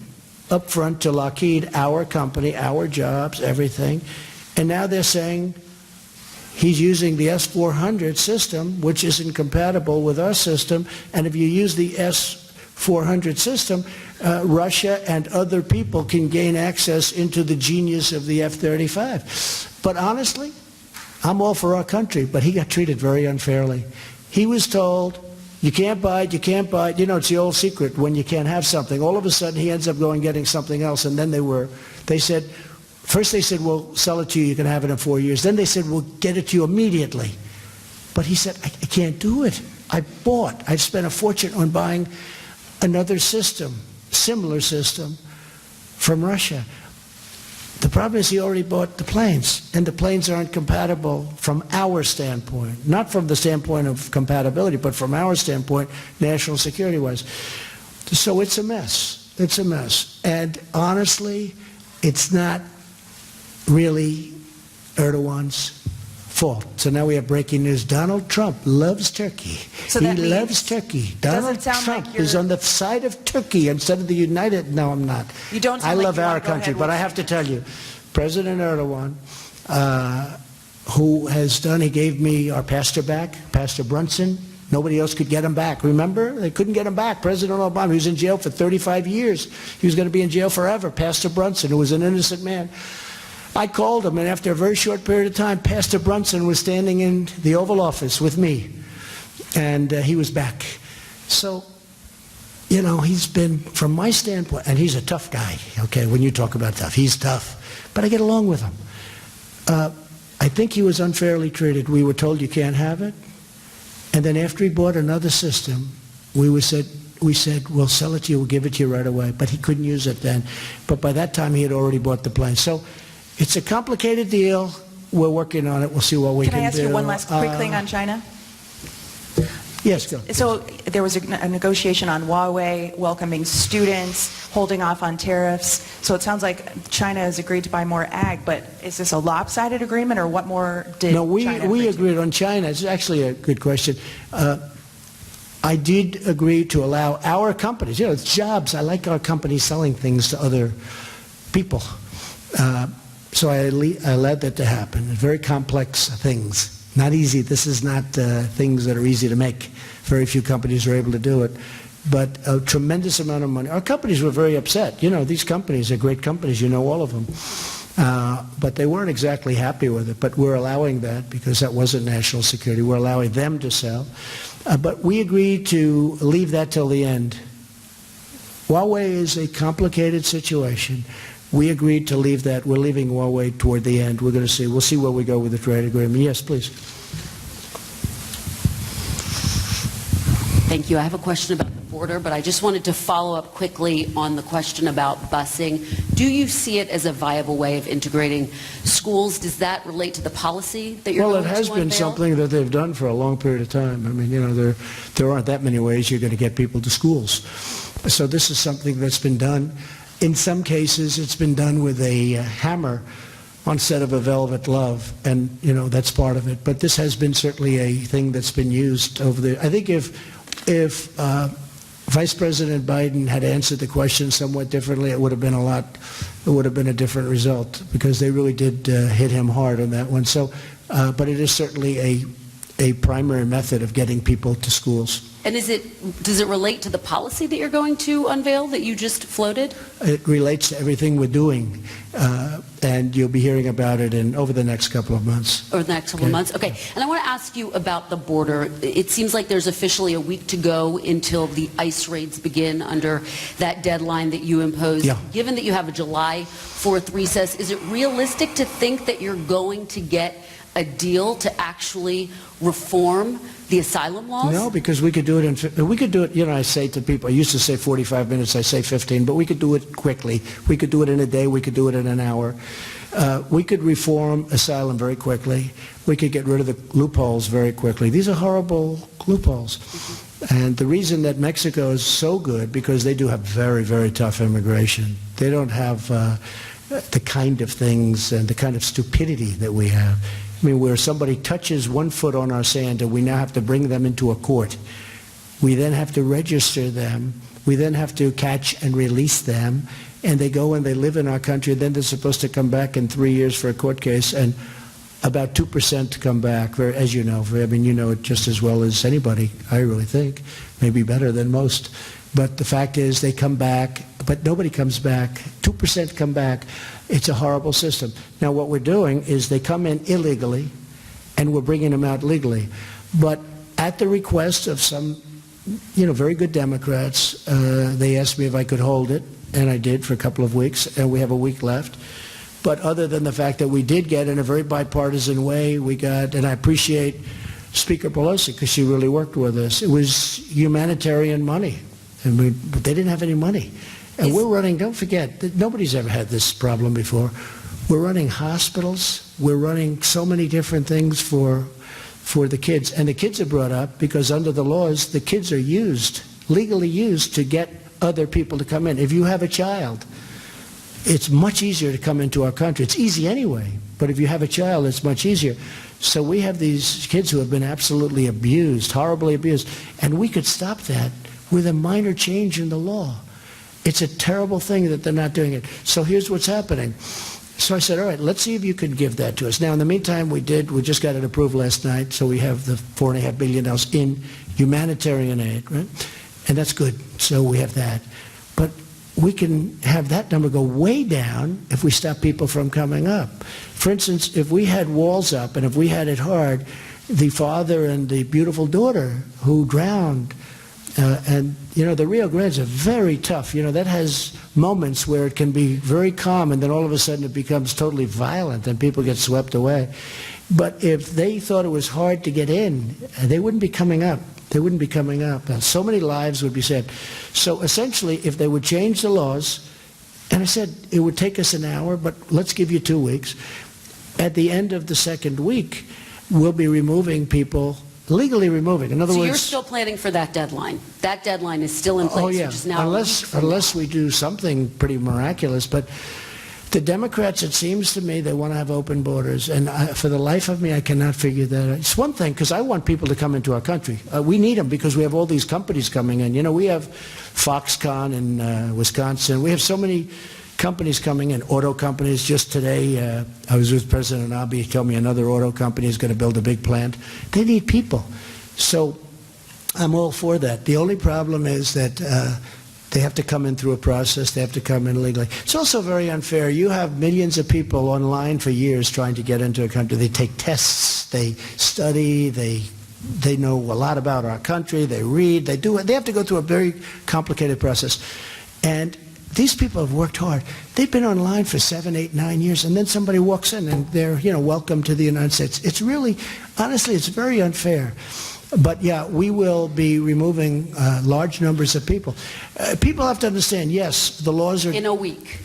up front to Lockheed, our company, our jobs, everything. And now they're saying he's using the S-400 system, which is incompatible with our system. And if you use the S-400 system, Russia and other people can gain access into the genius of the F-35. But honestly, I'm all for our country, but he got treated very unfairly. He was told, you can't buy it, you can't buy it. You know, it's the old secret when you can't have something. All of a sudden, he ends up going getting something else, and then they said, first they said, we'll sell it to you, you can have it in 4 years. Then they said, we'll get it to you immediately. But he said, I can't do it. I've spent a fortune on buying another system, similar system, from Russia. The problem is he already bought the planes, and the planes aren't compatible from our standpoint. Not from the standpoint of compatibility, but from our standpoint, national security-wise. So it's a mess. It's a mess. And honestly, it's not really Erdogan's fault. So now we have breaking news. Donald Trump loves Turkey. So he that means loves Turkey. it doesn't Donald sound Trump like you're- is on the side of Turkey instead of the United. No, I'm not. You don't sound I like love you wanna our go country, ahead but with I have to sanctions. tell you, President Erdogan, who has done, he gave me our pastor back, Pastor Brunson. Nobody else could get him back. Remember? They couldn't get him back. President Obama, he was in jail for 35 years. He was going to be in jail forever. Pastor Brunson, who was an innocent man. I called him, and after a very short period of time, Pastor Brunson was standing in the Oval Office with me, and he was back. So, you know, he's been, from my standpoint, and he's a tough guy, okay, when you talk about tough, he's tough, but I get along with him. I think he was unfairly treated. We were told you can't have it, and then after he bought another system, we said, we'll sell it to you, we'll give it to you right away, but he couldn't use it then. But by that time, he had already bought the plane. So it's a complicated deal. We're working on it. We'll see what we can do. Can I ask you one last quick thing on China? Yes, go. So there was a negotiation on Huawei, welcoming students, holding off on tariffs. So it sounds like China has agreed to buy more ag, but is this a lopsided agreement, or what more did No, we China agree to? agreed on China. It's actually a good question. I did agree to allow our companies, you know, it's jobs. I like our companies selling things to other people. So I allowed that to happen. Very complex things. Not easy. This is not things that are easy to make. Very few companies are able to do it. But a tremendous amount of money. Our companies were very upset. You know, these companies are great companies. You know all of them. But they weren't exactly happy with it. But we're allowing that because that wasn't national security. We're allowing them to sell. But we agreed to leave that till the end. Huawei is a complicated situation. We agreed to leave that. We're leaving Huawei toward the end. We're going to see. We'll see where we go with the trade agreement. Yes, please. Thank you. I have a question about the border, but I just wanted to follow up quickly on the question about busing. Do you see it as a viable way of integrating schools? Does that relate to the policy that you're Well, going it to has been unveil? something that they've done for a long period of time. I mean, you know, there aren't that many ways you're going to get people to schools. So this is something that's been done. In some cases, it's been done with a hammer instead of a velvet glove, and, you know, that's part of it. But this has been certainly a thing that's been used over the... I think if Vice President Biden had answered the question somewhat differently, it would have been a different result, because they really did hit him hard on that one. So, but it is certainly a primary method of getting people to schools. And does it relate to the policy that you're going to unveil that you just floated? It relates to everything we're doing, and you'll be hearing about it over the next couple of months. Over the next couple of months? Okay. And I want to ask you about the border. It seems like there's officially a week to go until the ICE raids begin under that deadline that you imposed. Yeah. Given that you have a July 4th recess, is it realistic to think that you're going to get a deal to actually reform the asylum laws? No, because we could do it, you know, I say to people, I used to say 45 minutes, I say 15, but we could do it quickly. We could do it in a day, we could do it in an hour. We could reform asylum very quickly. We could get rid of the loopholes very quickly. These are horrible loopholes. And the reason that Mexico is so good, because they do have very, very tough immigration. They don't have the kind of things and the kind of stupidity that we have. I mean, where somebody touches 1 foot on our sand and we now have to bring them into a court. We then have to register them. We then have to catch and release them. and they go and they live in our country, and then they're supposed to come back in 3 years for a court case, and about 2% come back, as you know. I mean, you know it just as well as anybody, I really think, maybe better than most. But the fact is they come back, but nobody comes back. 2% come back. It's a horrible system. Now, what we're doing is they come in illegally, and we're bringing them out legally. But at the request of some, very good Democrats, they asked me if I could hold it, and I did for a couple of weeks, and we have a week left. But other than the fact that we did get, in a very bipartisan way, we got, and I appreciate Speaker Pelosi because she really worked with us. It was humanitarian money, and but they didn't have any money. And we're running, don't forget, nobody's ever had this problem before. We're running hospitals. We're running so many different things for the kids. And the kids are brought up because under the laws, the kids are legally used to get other people to come in. If you have a child, it's much easier to come into our country. It's easy anyway, but if you have a child, it's much easier. So we have these kids who have been absolutely abused, horribly abused, and we could stop that with a minor change in the law. It's a terrible thing that they're not doing it. So here's what's happening. So I said, all right, let's see if you could give that to us. Now, in the meantime, we just got it approved last night, so we have the $4.5 billion in humanitarian aid, right? And that's good, so we have that. But we can have that number go way down if we stop people from coming up. For instance, if we had walls up and if we had it hard, the father and the beautiful daughter who drowned, and the Rio Grande's are very tough. That has moments where it can be very calm, and then all of a sudden it becomes totally violent and people get swept away. But if they thought it was hard to get in, they wouldn't be coming up. They wouldn't be coming up. And so many lives would be saved. So essentially, if they would change the laws, and I said it would take us an hour, but let's give you 2 weeks. At the end of the second week, we'll be removing people, legally removing. In other so words, you're still planning for that deadline. That deadline is still in place. Oh yeah, which is now unless we do something pretty miraculous. But the Democrats, it seems to me, they want to have open borders, and for the life of me, I cannot figure that out. It's one thing, because I want people to come into our country. We need them because we have all these companies coming in. We have Foxconn in Wisconsin. We have so many companies coming in, auto companies. Just today, I was with President Abe. He told me another auto company is going to build a big plant. They need people. So I'm all for that. The only problem is that they have to come in through a process. They have to come in legally. It's also very unfair. You have millions of people online for years trying to get into a country. They take tests. They study. They know a lot about our country. They read. They do it. They have to go through a very complicated process. And these people have worked hard. They've been online for 7, 8, 9 years, and then somebody walks in and they're, welcome to the United States. It's really, honestly, it's very unfair. But yeah, we will be removing large numbers of people. People have to understand, yes, the laws are... In a week.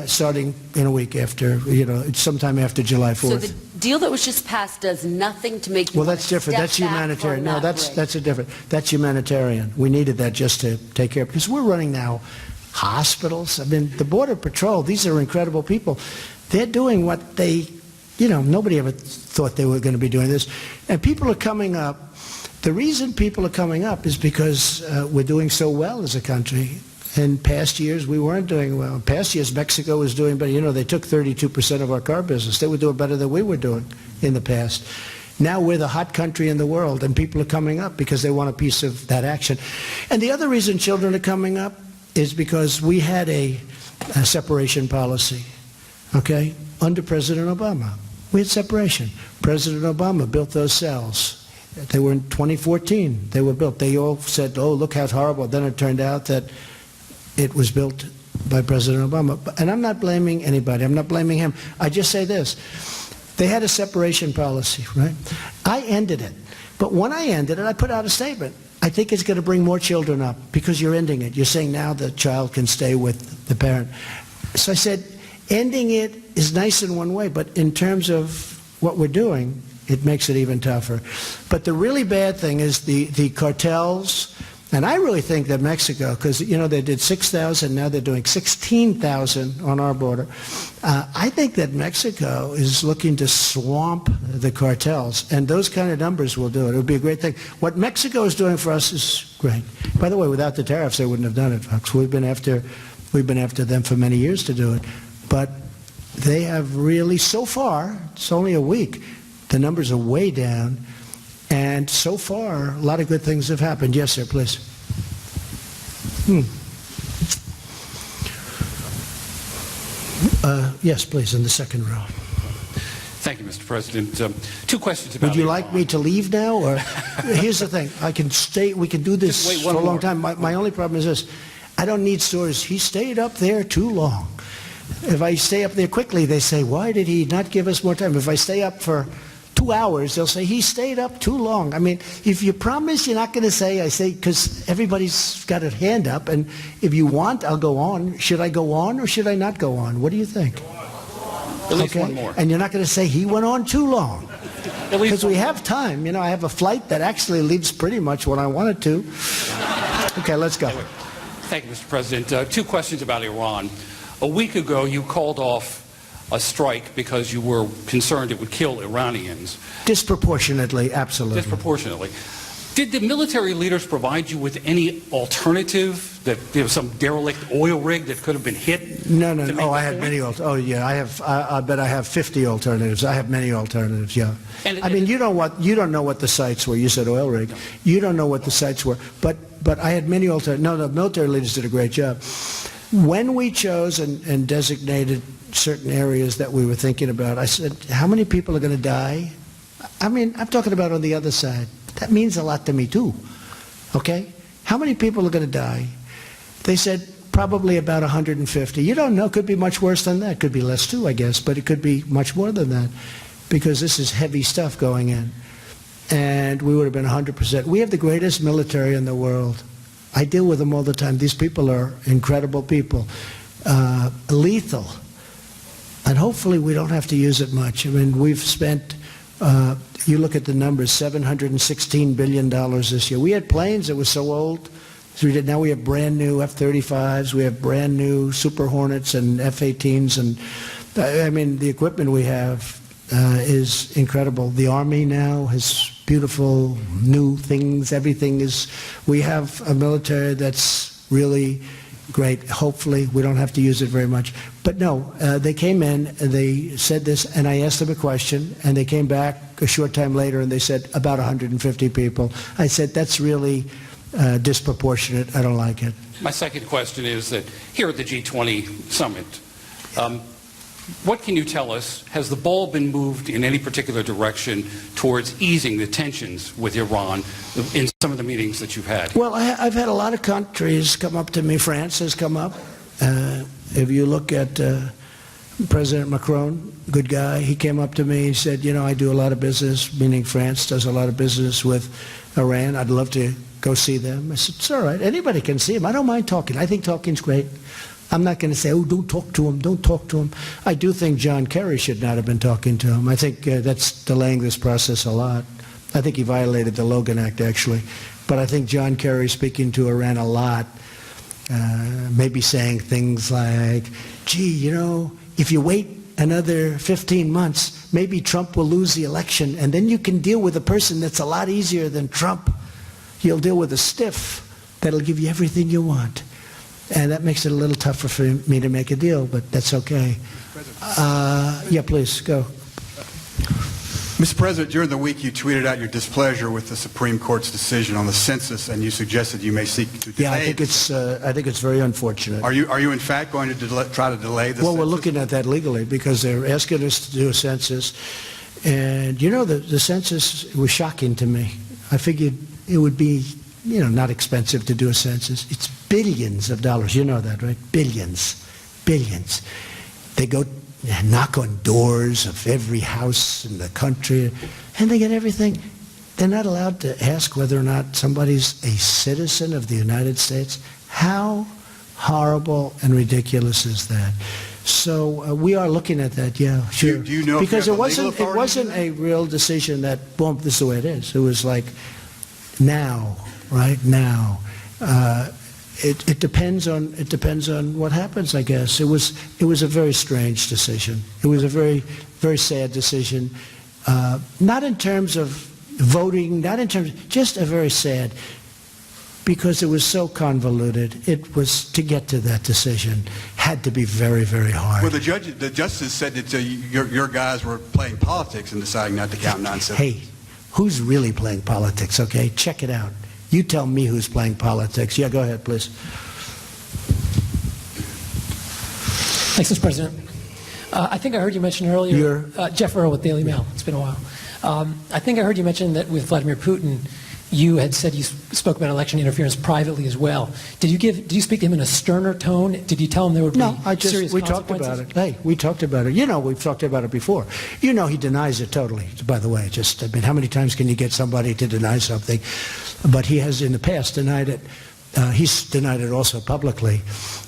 Starting in a week after, sometime after July 4th. So the deal that was just passed does nothing to make you Well, that's different. That's humanitarian. No, that's a different. That's humanitarian. We needed that just to take care of, because we're running now hospitals. I mean, the Border Patrol, these are incredible people. They're doing what they, nobody ever thought they were going to be doing this. And people are coming up. The reason people are coming up is because we're doing so well as a country. In past years, we weren't doing well. In past years, Mexico was doing better. They took 32% of our car business. They were doing better than we were doing in the past. Now we're the hot country in the world, and people are coming up because they want a piece of that action. And the other reason children are coming up is because we had a separation policy, okay, under President Obama. We had separation. President Obama built those cells. They were in 2014. They were built. They all said, oh, look how horrible. Then it turned out that it was built by President Obama. And I'm not blaming anybody. I'm not blaming him. I just say this. They had a separation policy, right? I ended it. But when I ended it, I put out a statement. I think it's going to bring more children up because you're ending it. You're saying now the child can stay with the parent. So I said, ending it is nice in one way, but in terms of what we're doing, it makes it even tougher. But the really bad thing is the cartels, and I really think that Mexico, because, they did 6,000, now they're doing 16,000 on our border. I think that Mexico is looking to swamp the cartels, and those kind of numbers will do it. It would be a great thing. What Mexico is doing for us is great. By the way, without the tariffs, they wouldn't have done it, folks. We've been after We've been after them for many years to do it. But they have really, so far, it's only a week, the numbers are way down. And so far, a lot of good things have happened. Yes, sir, please. Yes, please, in the second row. Thank you, Mr. President. Two questions about Would you Iran. like me to leave now? Or here's the thing. I can stay. We can do this Just wait for one a long more. time. My only problem is this. I don't need stories. He stayed up there too long. If I stay up there quickly, they say, why did he not give us more time? If I stay up for 2 hours, they'll say, he stayed up too long. I mean, if you promise you're not going to say, I say, because everybody's got a hand up, and if you want, I'll go on. Should I go on or should I not go on? What do you think? At least one more. And you're not going to say he went on too long. At least Because we one have time. You know, I have a flight that actually leaves pretty much when I want it to. Okay, let's go. Thank you, Mr. President. Two questions about Iran. A week ago, you called off a strike because you were concerned it would kill Iranians. Disproportionately, absolutely. Disproportionately. Did the military leaders provide you with any alternative, that there was some derelict oil rig that could have been hit? No. to make Oh, I that had point? many. Oh, yeah. I bet I have 50 alternatives. I have many alternatives. Yeah. And- I mean, you don't know what the sites were. You said oil rig. You don't know what the sites were. But I had many alternatives. No, the military leaders did a great job. When we chose and designated certain areas that we were thinking about, I said, how many people are going to die? I mean, I'm talking about on the other side. That means a lot to me too. Okay? How many people are going to die? They said probably about 150. You don't know. Could be much worse than that. Could be less too, I guess. But it could be much more than that because this is heavy stuff going in. And we would have been 100%. We have the greatest military in the world. I deal with them all the time. These people are incredible people. Lethal. And hopefully we don't have to use it much. I mean, we've spent, you look at the numbers, $716 billion this year. We had planes that were so old. So now we have brand new F-35s. We have brand new Super Hornets and F-18s. And I mean, the equipment we have is incredible. The Army now has beautiful new things. Everything is, we have a military that's really great. Hopefully we don't have to use it very much. But no, they came in and they said this, and I asked them a question, and they came back a short time later and they said about 150 people. I said, that's really disproportionate. I don't like it. My second question is that here at the G20 summit, what can you tell us? Has the ball been moved in any particular direction towards easing the tensions with Iran in some of the meetings that you've had? Well, I've had a lot of countries come up to me. France has come up. If you look at President Macron, good guy, he came up to me. He said, you know, I do a lot of business, meaning France does a lot of business with Iran. I'd love to go see them. I said, it's all right. Anybody can see him. I don't mind talking. I think talking's great. I'm not going to say, oh, don't talk to him, don't talk to him. I do think John Kerry should not have been talking to him. I think that's delaying this process a lot. I think he violated the Logan Act, actually. But I think John Kerry speaking to Iran a lot, maybe saying things like, gee, you know, if you wait another 15 months, maybe Trump will lose the election, and then you can deal with a person that's a lot easier than Trump. You'll deal with a stiff that'll give you everything you want. And that makes it a little tougher for me to make a deal, but that's okay. Yeah, please, go. Mr. President, during the week you tweeted out your displeasure with the Supreme Court's decision on the census, and you suggested you may seek to delay. Yeah, I think it's very unfortunate. Are you in fact going to try to delay the Well, census? we're looking at that legally because they're asking us to do a census. And, you know, the census was shocking to me. I figured it would be, you know, not expensive to do a census. It's billions of dollars. You know that, right? Billions. Billions. They go knock on doors of every house in the country, and they get everything. They're not allowed to ask whether or not somebody's a citizen of the United States. How horrible and ridiculous is that? So we are looking at that, yeah, sure. Do you know if because you it have the legal wasn't authority to do a real decision that, boom, this is the way it is. It was like, now, right now. It depends on what happens, I guess. It was a very strange decision. It was a very, very sad decision. Not in terms of voting, not in terms, just a very sad. because it was so convoluted. It was, to get to that decision, had to be very, very hard. Well, the justice said that your guys were playing politics and deciding not to count nonsense. Hey, who's really playing politics, okay? Check it out. You tell me who's playing politics. Yeah, go ahead, please. Thanks, Mr. President. I think I heard you mention earlier, Jeff Earl with Daily Mail. It's been a while. I think I heard you mention that with Vladimir Putin, you had said you spoke about election interference privately as well. Did you speak to him in a sterner tone? Did you tell him there would be serious we talked about it. Hey, we talked about it. You know, we've talked about it before. You know, he denies it totally, by the way. Just, I mean, how many times can you get somebody to deny something? But he has in the past denied it. He's denied it also publicly.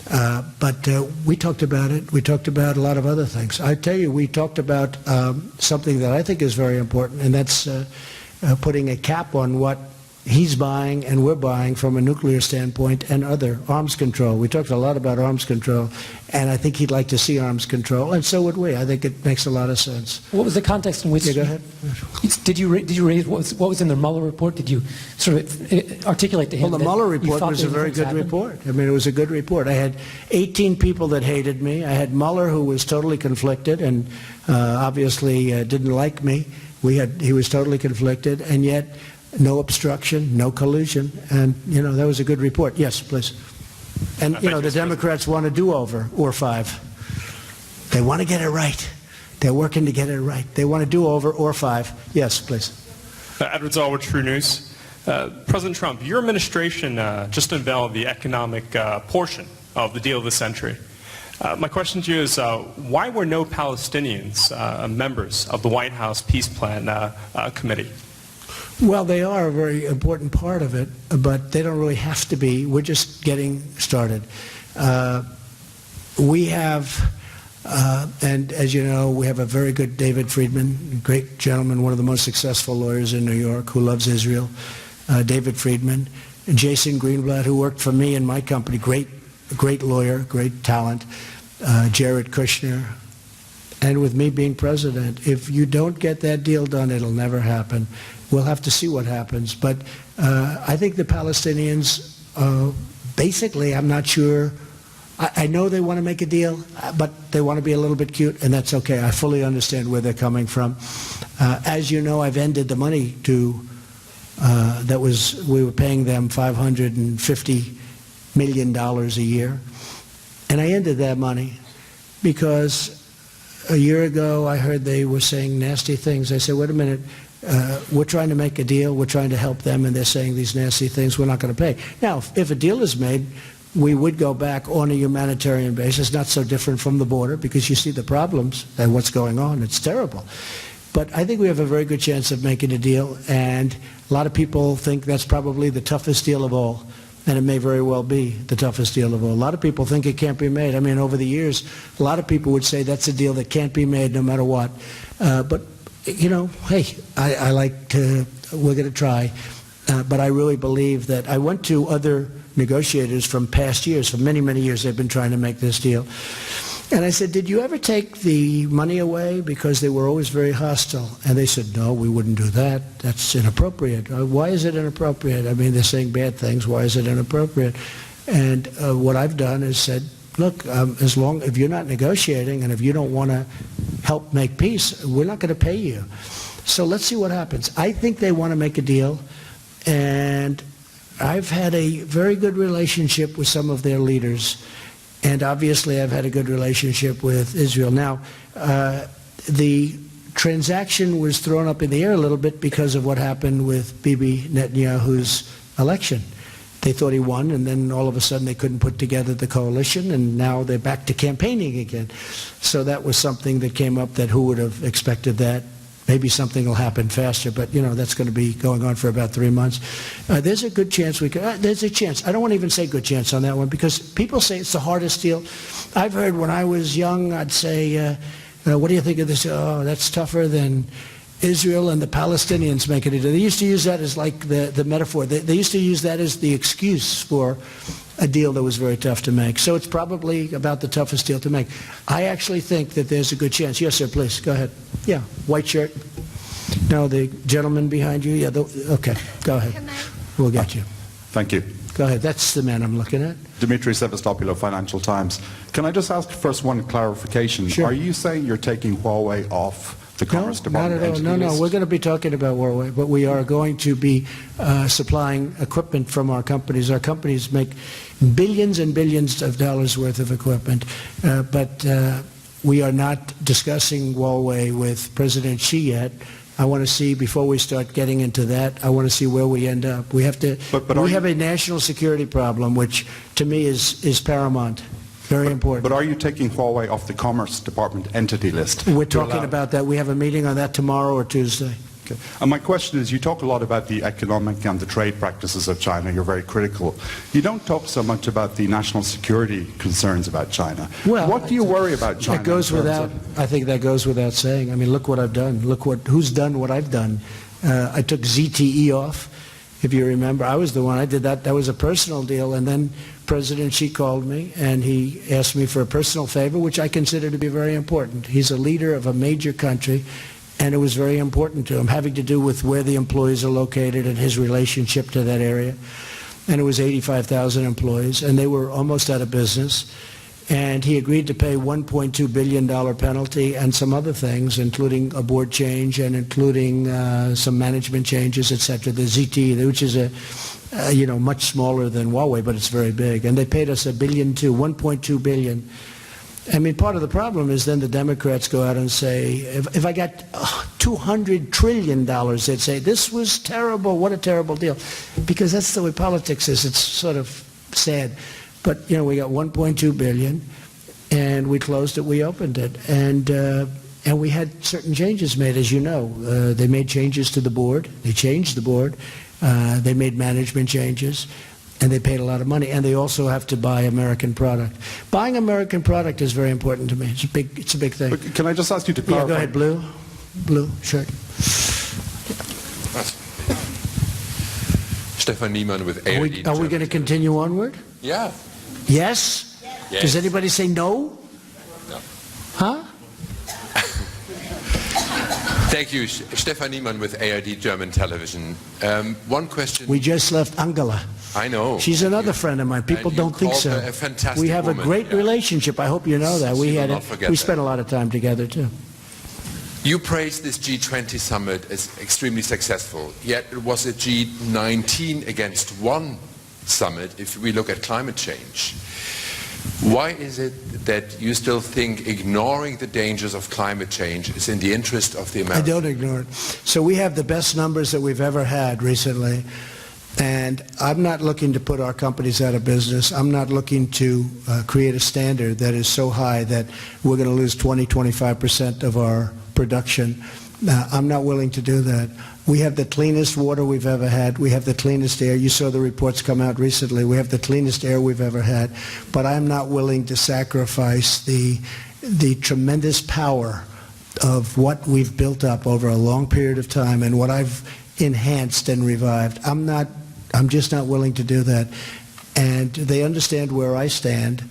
But we talked about it. We talked about a lot of other things. I tell you, we talked about something that I think is very important, and that's putting a cap on what he's buying and we're buying from a nuclear standpoint and other arms control. We talked a lot about arms control, and I think he'd like to see arms control, and so would we. I think it makes a lot of sense. What was the context in which... Yeah, go ahead. Did you raise what was in the Mueller report? Did you sort of articulate to him? Well, the Mueller report was a very good report. I mean, it was a good report. I had 18 people that hated me. I had Mueller, who was totally conflicted and obviously didn't like me. He was totally conflicted, and yet no obstruction, no collusion, and, you know, that was a good report. Yes, please. And, you know, the Democrats want a do-over, or 5. They want to get it right. They're working to get it right. They want a do-over, or 5. Yes, please. Edward Zellweger, True News. President Trump, your administration just unveiled the economic portion of the deal of the century. My question to you is, why were no Palestinians members of the White House Peace Plan Committee? Well, they are a very important part of it, but they don't really have to be. We're just getting started. We have, and as you know, we have a very good David Friedman, great gentleman, one of the most successful lawyers in New York, who loves Israel. David Friedman. And Jason Greenblatt, who worked for me and my company, great lawyer, great talent. Jared Kushner. And with me being president, if you don't get that deal done, it'll never happen. We'll have to see what happens. But I think the Palestinians, basically, I'm not sure. I know they want to make a deal, but they want to be a little bit cute, and that's okay. I fully understand where they're coming from. As you know, I've ended the money to, we were paying them $550 million a year. And I ended that money because a year ago I heard they were saying nasty things. I said, wait a minute, we're trying to make a deal, we're trying to help them, and they're saying these nasty things, we're not going to pay. Now, if a deal is made, we would go back on a humanitarian basis, not so different from the border, because you see the problems and what's going on. It's terrible. But I think we have a very good chance of making a deal, and a lot of people think that's probably the toughest deal of all. And it may very well be the toughest deal of all. A lot of people think it can't be made. I mean, over the years, a lot of people would say that's a deal that can't be made no matter what. But, you know, hey, I like to, we're going to try. But I really believe that I went to other negotiators from past years, for many, many years they've been trying to make this deal. And I said, did you ever take the money away? Because they were always very hostile. And they said, no, we wouldn't do that. That's inappropriate. Why is it inappropriate? I mean, they're saying bad things. Why is it inappropriate? And what I've done is said, look, if you're not negotiating and if you don't want to help make peace, we're not going to pay you. So let's see what happens. I think they want to make a deal. And I've had a very good relationship with some of their leaders. And obviously, I've had a good relationship with Israel. Now, the transaction was thrown up in the air a little bit because of what happened with Bibi Netanyahu's election. They thought he won, and then all of a sudden they couldn't put together the coalition, and now they're back to campaigning again. So that was something that came up that who would have expected that? Maybe something will happen faster, but, you know, that's going to be going on for about 3 months. There's a good chance we could, there's a chance. I don't want to even say good chance on that one because people say it's the hardest deal. I've heard when I was young, I'd say, what do you think of this? Oh, that's tougher than Israel and the Palestinians making it. They used to use that as like the metaphor. They used to use that as the excuse for a deal that was very tough to make. So it's probably about the toughest deal to make. I actually think that there's a good chance. Yes, sir, please, go ahead. Yeah, white shirt. No, the gentleman behind you. Yeah, okay, go ahead. We'll get you. Thank you. Go ahead. That's the man I'm looking at. Dimitri Sevastopoulos, Financial Times. Can I just ask first one clarification? Sure. Are you saying you're taking Huawei off the Commerce Department not at all. entity No, list? we're going to be talking about Huawei, but we are going to be supplying equipment from our companies. Our companies make billions and billions of dollars worth of equipment, but we are not discussing Huawei with President Xi yet. I want to see, before we start getting into that, I want to see where we end up. We have to. We have a national security problem, which to me is paramount. Very important. But are you taking Huawei off the Commerce Department entity list? We're talking about that. We have a meeting on that tomorrow or Tuesday. Okay. And my question is, you talk a lot about the economic and the trade practices of China. You're very critical. You don't talk so much about the national security concerns about China. Well, what do you worry about China? That goes without. I think that goes without saying. I mean, look what I've done. Look who's done what I've done. I took ZTE off. If you remember, I was the one. I did that. That was a personal deal, and then President Xi called me and he asked me for a personal favor, which I consider to be very important. He's a leader of a major country, and it was very important to him, having to do with where the employees are located and his relationship to that area. And it was 85,000 employees, and they were almost out of business. And he agreed to pay $1.2 billion penalty and some other things, including a board change and including some management changes, etc. The ZTE, which is much smaller than Huawei, but it's very big. And they paid us $1.2 billion. I mean, part of the problem is then the Democrats go out and say, if I got $200 trillion, they'd say, this was terrible, what a terrible deal. Because that's the way politics is. It's sort of sad. But, we got $1.2 billion, and we closed it, we opened it. And we had certain changes made, as you know. They made changes to the board. They changed the board. They made management changes. And they paid a lot of money. And they also have to buy American product. Buying American product is very important to me. It's a big thing. But can I just ask you to clarify? Yeah, go ahead, Blue. Blue, shirt. Stefan Niemann with ARD. Are we going to continue onward? Yeah. Yes? Yes. Does anybody say no? No. Huh? Thank you. Stefan Niemann with ARD German Television. One question. We just left Angela. I know. She's another friend of mine. People don't think so. A fantastic we have woman. a great relationship. I hope you know that. We spent a lot of time together too. You praised this G20 summit as extremely successful, yet it was a G19 against one summit if we look at climate change. Why is it that you still think ignoring the dangers of climate change is in the interest of the Americans? I don't ignore it. So we have the best numbers that we've ever had recently, and I'm not looking to put our companies out of business. I'm not looking to create a standard that is so high that we're going to lose 20-25% of our production. I'm not willing to do that. We have the cleanest water we've ever had. We have the cleanest air. You saw the reports come out recently. We have the cleanest air we've ever had. But I'm not willing to sacrifice the tremendous power of what we've built up over a long period of time and what I've enhanced and revived. I'm just not willing to do that. And they understand where I stand.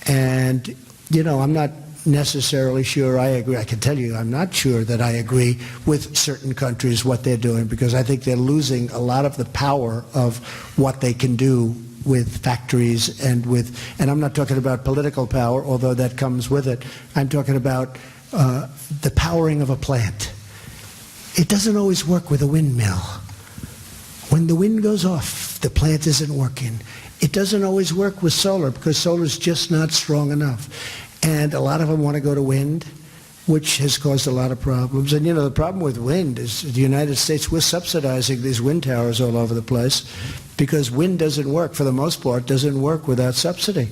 And, I'm not necessarily sure I agree. I can tell you I'm not sure that I agree with certain countries what they're doing, because I think they're losing a lot of the power of what they can do with factories and I'm not talking about political power, although that comes with it. I'm talking about the powering of a plant. It doesn't always work with a windmill. When the wind goes off, the plant isn't working. It doesn't always work with solar because solar is just not strong enough. And a lot of them want to go to wind, which has caused a lot of problems. And, the problem with wind is the United States, we're subsidizing these wind towers all over the place because wind doesn't work, for the most part, doesn't work without subsidy.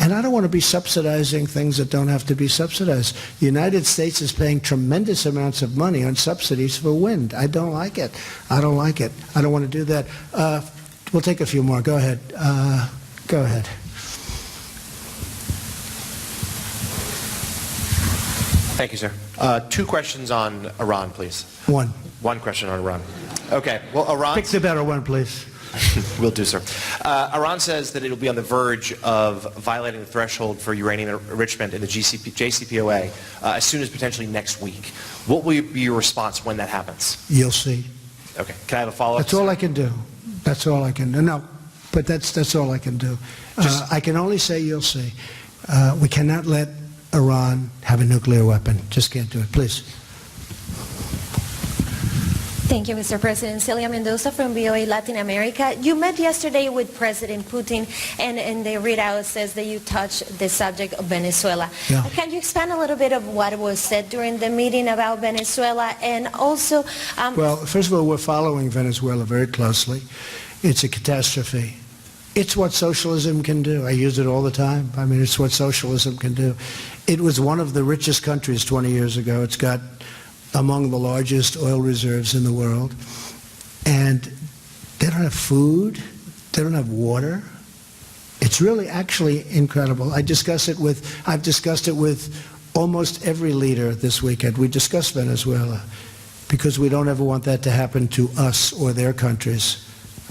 And I don't want to be subsidizing things that don't have to be subsidized. The United States is paying tremendous amounts of money on subsidies for wind. I don't like it. I don't like it. I don't want to do that. We'll take a few more. Go ahead. Go ahead. Thank you, sir. Two questions on Iran, please. One. One question on Iran. Okay. Well, Iran... Pick the better one, please. Will do, sir. Iran says that it will be on the verge of violating the threshold for uranium enrichment in the JCPOA as soon as potentially next week. What will be your response when that happens? You'll see. Okay. Can I have a follow-up? That's all I can do. That's all I can do. No, But that's all I can do. I can only say you'll see. We cannot let Iran have a nuclear weapon. Just can't do it. Please. Thank you, Mr. President. Celia Mendoza from VOA Latin America. You met yesterday with President Putin, and the readout says that you touched the subject of Venezuela. Yeah. Can you expand a little bit of what was said during the meeting about Venezuela? And also... Well, first of all, we're following Venezuela very closely. It's a catastrophe. It's what socialism can do. I use it all the time. I mean, it's what socialism can do. It was one of the richest countries 20 years ago. It's got among the largest oil reserves in the world. And they don't have food. They don't have water. It's really actually incredible. I've discussed it with almost every leader this weekend. We discussed Venezuela because we don't ever want that to happen to us or their countries.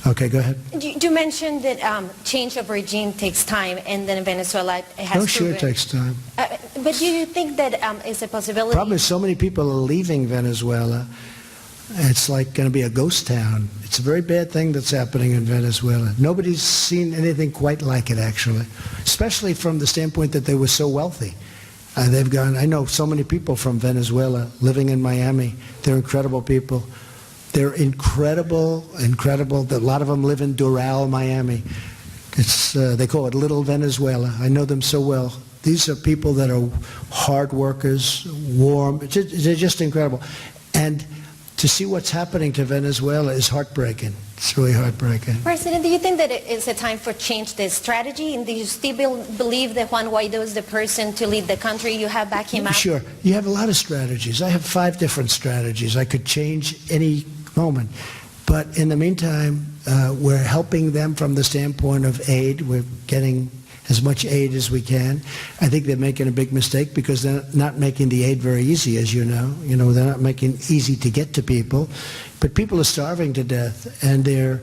Okay, go ahead. You mentioned that change of regime takes time, and then Venezuela has Oh, sure, it takes time. But do you think that is a possibility? The problem is so many people are leaving Venezuela. It's like going to be a ghost town. It's a very bad thing that's happening in Venezuela. Nobody's seen anything quite like it, actually, especially from the standpoint that they were so wealthy. I know so many people from Venezuela living in Miami. They're incredible people. They're incredible. A lot of them live in Doral, Miami. They call it Little Venezuela. I know them so well. These are people that are hard workers, warm. They're just incredible. And to see what's happening to Venezuela is heartbreaking. It's really heartbreaking. President, do you think that it is a time for change the strategy? And do you still believe that Juan Guaido is the person to lead the country? You have back him up? Sure. You have a lot of strategies. I have 5 different strategies. I could change any moment. But in the meantime, we're helping them from the standpoint of aid. We're getting as much aid as we can. I think they're making a big mistake because they're not making the aid very easy, as you know. They're not making it easy to get to people. But people are starving to death, and their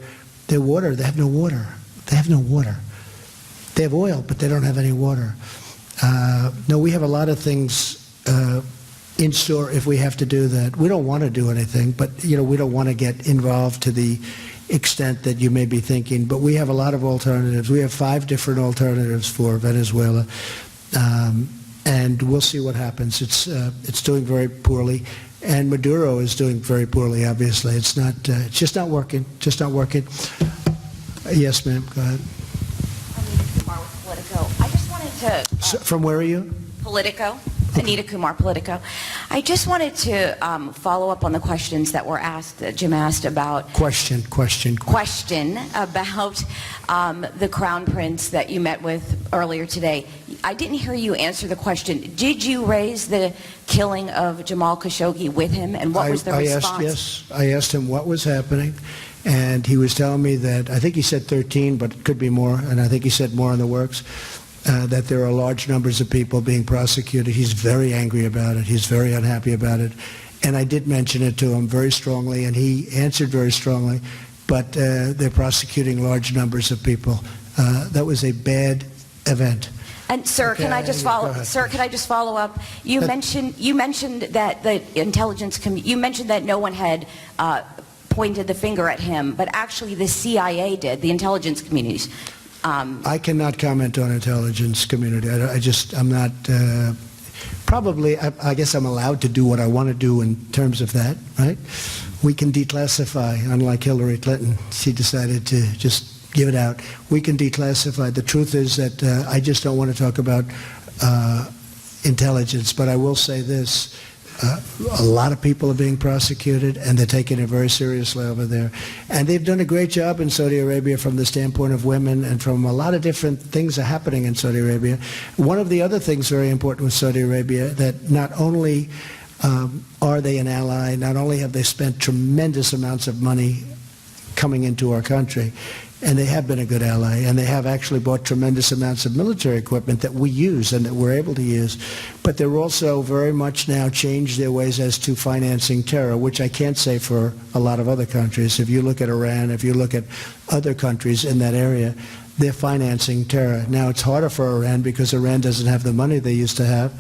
water, they have no water. They have no water. They have oil, but they don't have any water. No, we have a lot of things in store if we have to do that. We don't want to do anything, but we don't want to get involved to the extent that you may be thinking. But we have a lot of alternatives. We have 5 different alternatives for Venezuela, and we'll see what happens. It's doing very poorly, and Maduro is doing very poorly. Obviously, it's just not working. Just not working. Yes, ma'am. Go ahead. Politico. I just wanted to. From where are you? Politico. Anita Kumar, Politico. I just wanted to follow up on the questions that were asked, that Jim asked about. Question about the Crown Prince that you met with earlier today. I didn't hear you answer the question. Did you raise the killing of Jamal Khashoggi with him, and what was the response? I asked him what was happening, and he was telling me that, I think he said 13, but it could be more, and I think he said more in the works. That there are large numbers of people being prosecuted. He's very angry about it. He's very unhappy about it. And I did mention it to him very strongly, and he answered very strongly. But they're prosecuting large numbers of people. That was a bad event. And sir, Okay, can I just follow? Sir, can I just follow up? You mentioned that the intelligence. You mentioned that no one had pointed the finger at him, but actually the CIA did. The intelligence communities. I cannot comment on intelligence community. I'm not, probably, I guess I'm allowed to do what I want to do in terms of that, right? We can declassify, unlike Hillary Clinton. She decided to just give it out. We can declassify. The truth is that I just don't want to talk about intelligence, but I will say this. A lot of people are being prosecuted, and they're taking it very seriously over there. And they've done a great job in Saudi Arabia from the standpoint of women, and from a lot of different things are happening in Saudi Arabia. One of the other things very important with Saudi Arabia, that not only are they an ally, not only have they spent tremendous amounts of money coming into our country, and they have been a good ally, and they have actually bought tremendous amounts of military equipment that we use and that we're able to use. But they're also very much now changed their ways as to financing terror, which I can't say for a lot of other countries. If you look at Iran, if you look at other countries in that area, they're financing terror. Now, it's harder for Iran because Iran doesn't have the money they used to have.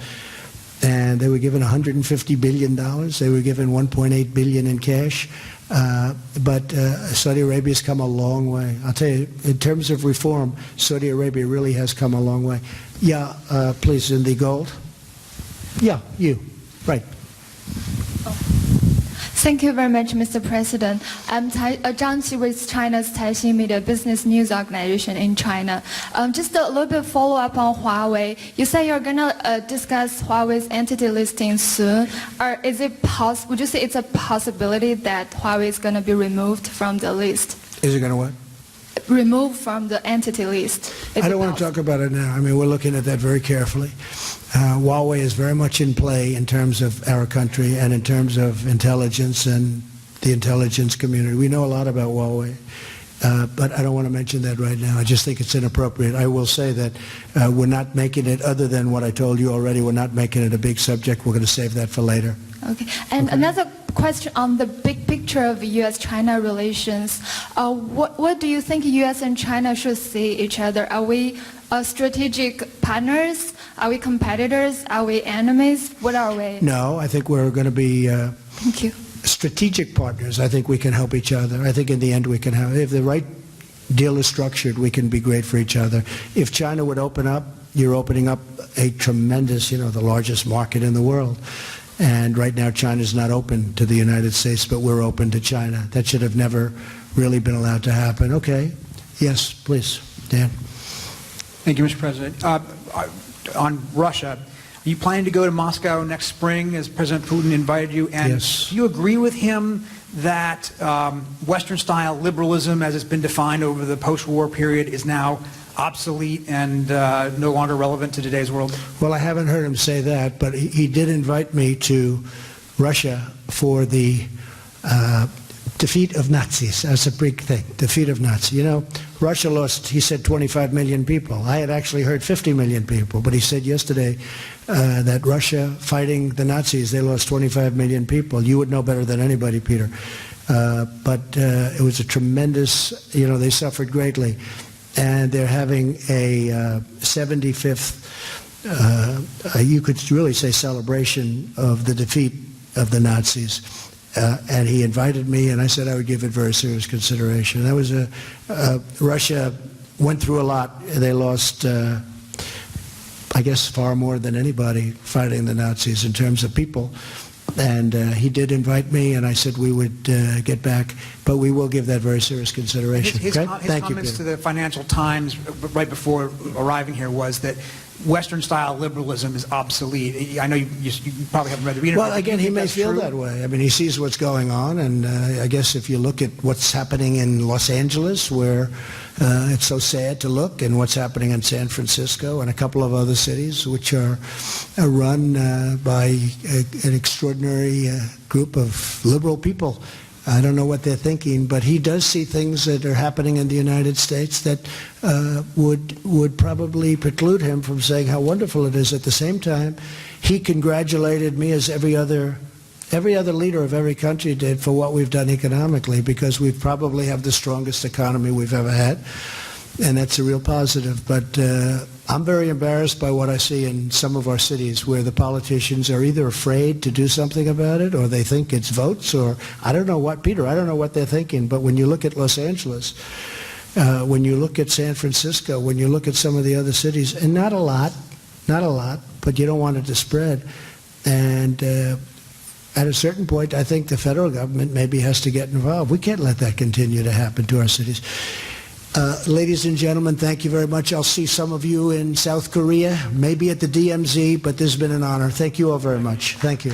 and they were given $150 billion. They were given $1.8 billion in cash. But Saudi Arabia's come a long way. I'll tell you, in terms of reform, Saudi Arabia really has come a long way. Yeah, please, in the gold. Yeah, you. Right. Thank you very much, Mr. President. I'm Zhang Qi with China's Caixin Media Business News Organization in China. Just a little bit follow-up on Huawei. You say you're going to discuss Huawei's entity listing soon. Would you say it's a possibility that Huawei is going to be removed from the list? Is it going to what? Removed from the entity list. I don't want to talk about it now. I mean, we're looking at that very carefully. Huawei is very much in play in terms of our country and in terms of intelligence and the intelligence community. We know a lot about Huawei, but I don't want to mention that right now. I just think it's inappropriate. I will say that we're not making it, other than what I told you already, we're not making it a big subject. We're going to save that for later. Okay. And another question on the big picture of U.S.-China relations. What do you think U.S. and China should see each other? Are we strategic partners? Are we competitors? Are we enemies? What are we? No, I think we're going to be Thank you. strategic partners. I think we can help each other. I think in the end we can help. If the right deal is structured, we can be great for each other. If China would open up, you're opening up a tremendous, the largest market in the world. And right now China's not open to the United States, but we're open to China. That should have never really been allowed to happen. Okay. Yes, please. Dan. Thank you, Mr. President. On Russia, are you planning to go to Moscow next spring as President Putin invited you? And yes. Do you agree with him that Western-style liberalism, as it's been defined over the post-war period, is now obsolete and no longer relevant to today's world? Well, I haven't heard him say that, but he did invite me to Russia for the defeat of Nazis. That's a big thing, defeat of Nazis. Russia lost, he said, 25 million people. I had actually heard 50 million people, but he said yesterday that Russia fighting the Nazis, they lost 25 million people. You would know better than anybody, Peter. But it was a tremendous, they suffered greatly. And they're having a 75th, you could really say, celebration of the defeat of the Nazis. And he invited me, and I said I would give it very serious consideration. That was Russia went through a lot. They lost, I guess, far more than anybody fighting the Nazis in terms of people. And he did invite me, and I said we would get back, but we will give that very serious consideration. His comments to the Financial Times right before arriving here was that Western-style liberalism is obsolete. I know you probably haven't read the reader. Well, again, he may feel that way. I mean, he sees what's going on, and I guess if you look at what's happening in Los Angeles, where it's so sad to look, and what's happening in San Francisco and a couple of other cities, which are run by an extraordinary group of liberal people. I don't know what they're thinking, but he does see things that are happening in the United States that would probably preclude him from saying how wonderful it is. At the same time, he congratulated me, as every other leader of every country did, for what we've done economically, because we probably have the strongest economy we've ever had, and that's a real positive. But I'm very embarrassed by what I see in some of our cities, where the politicians are either afraid to do something about it, or they think it's votes, or I don't know what, Peter, I don't know what they're thinking. But when you look at Los Angeles, when you look at San Francisco, when you look at some of the other cities, and not a lot, but you don't want it to spread. And at a certain point, I think the federal government maybe has to get involved. We can't let that continue to happen to our cities. Ladies and gentlemen, thank you very much. I'll see some of you in South Korea, maybe at the DMZ, but this has been an honor. Thank you all very much. Thank you.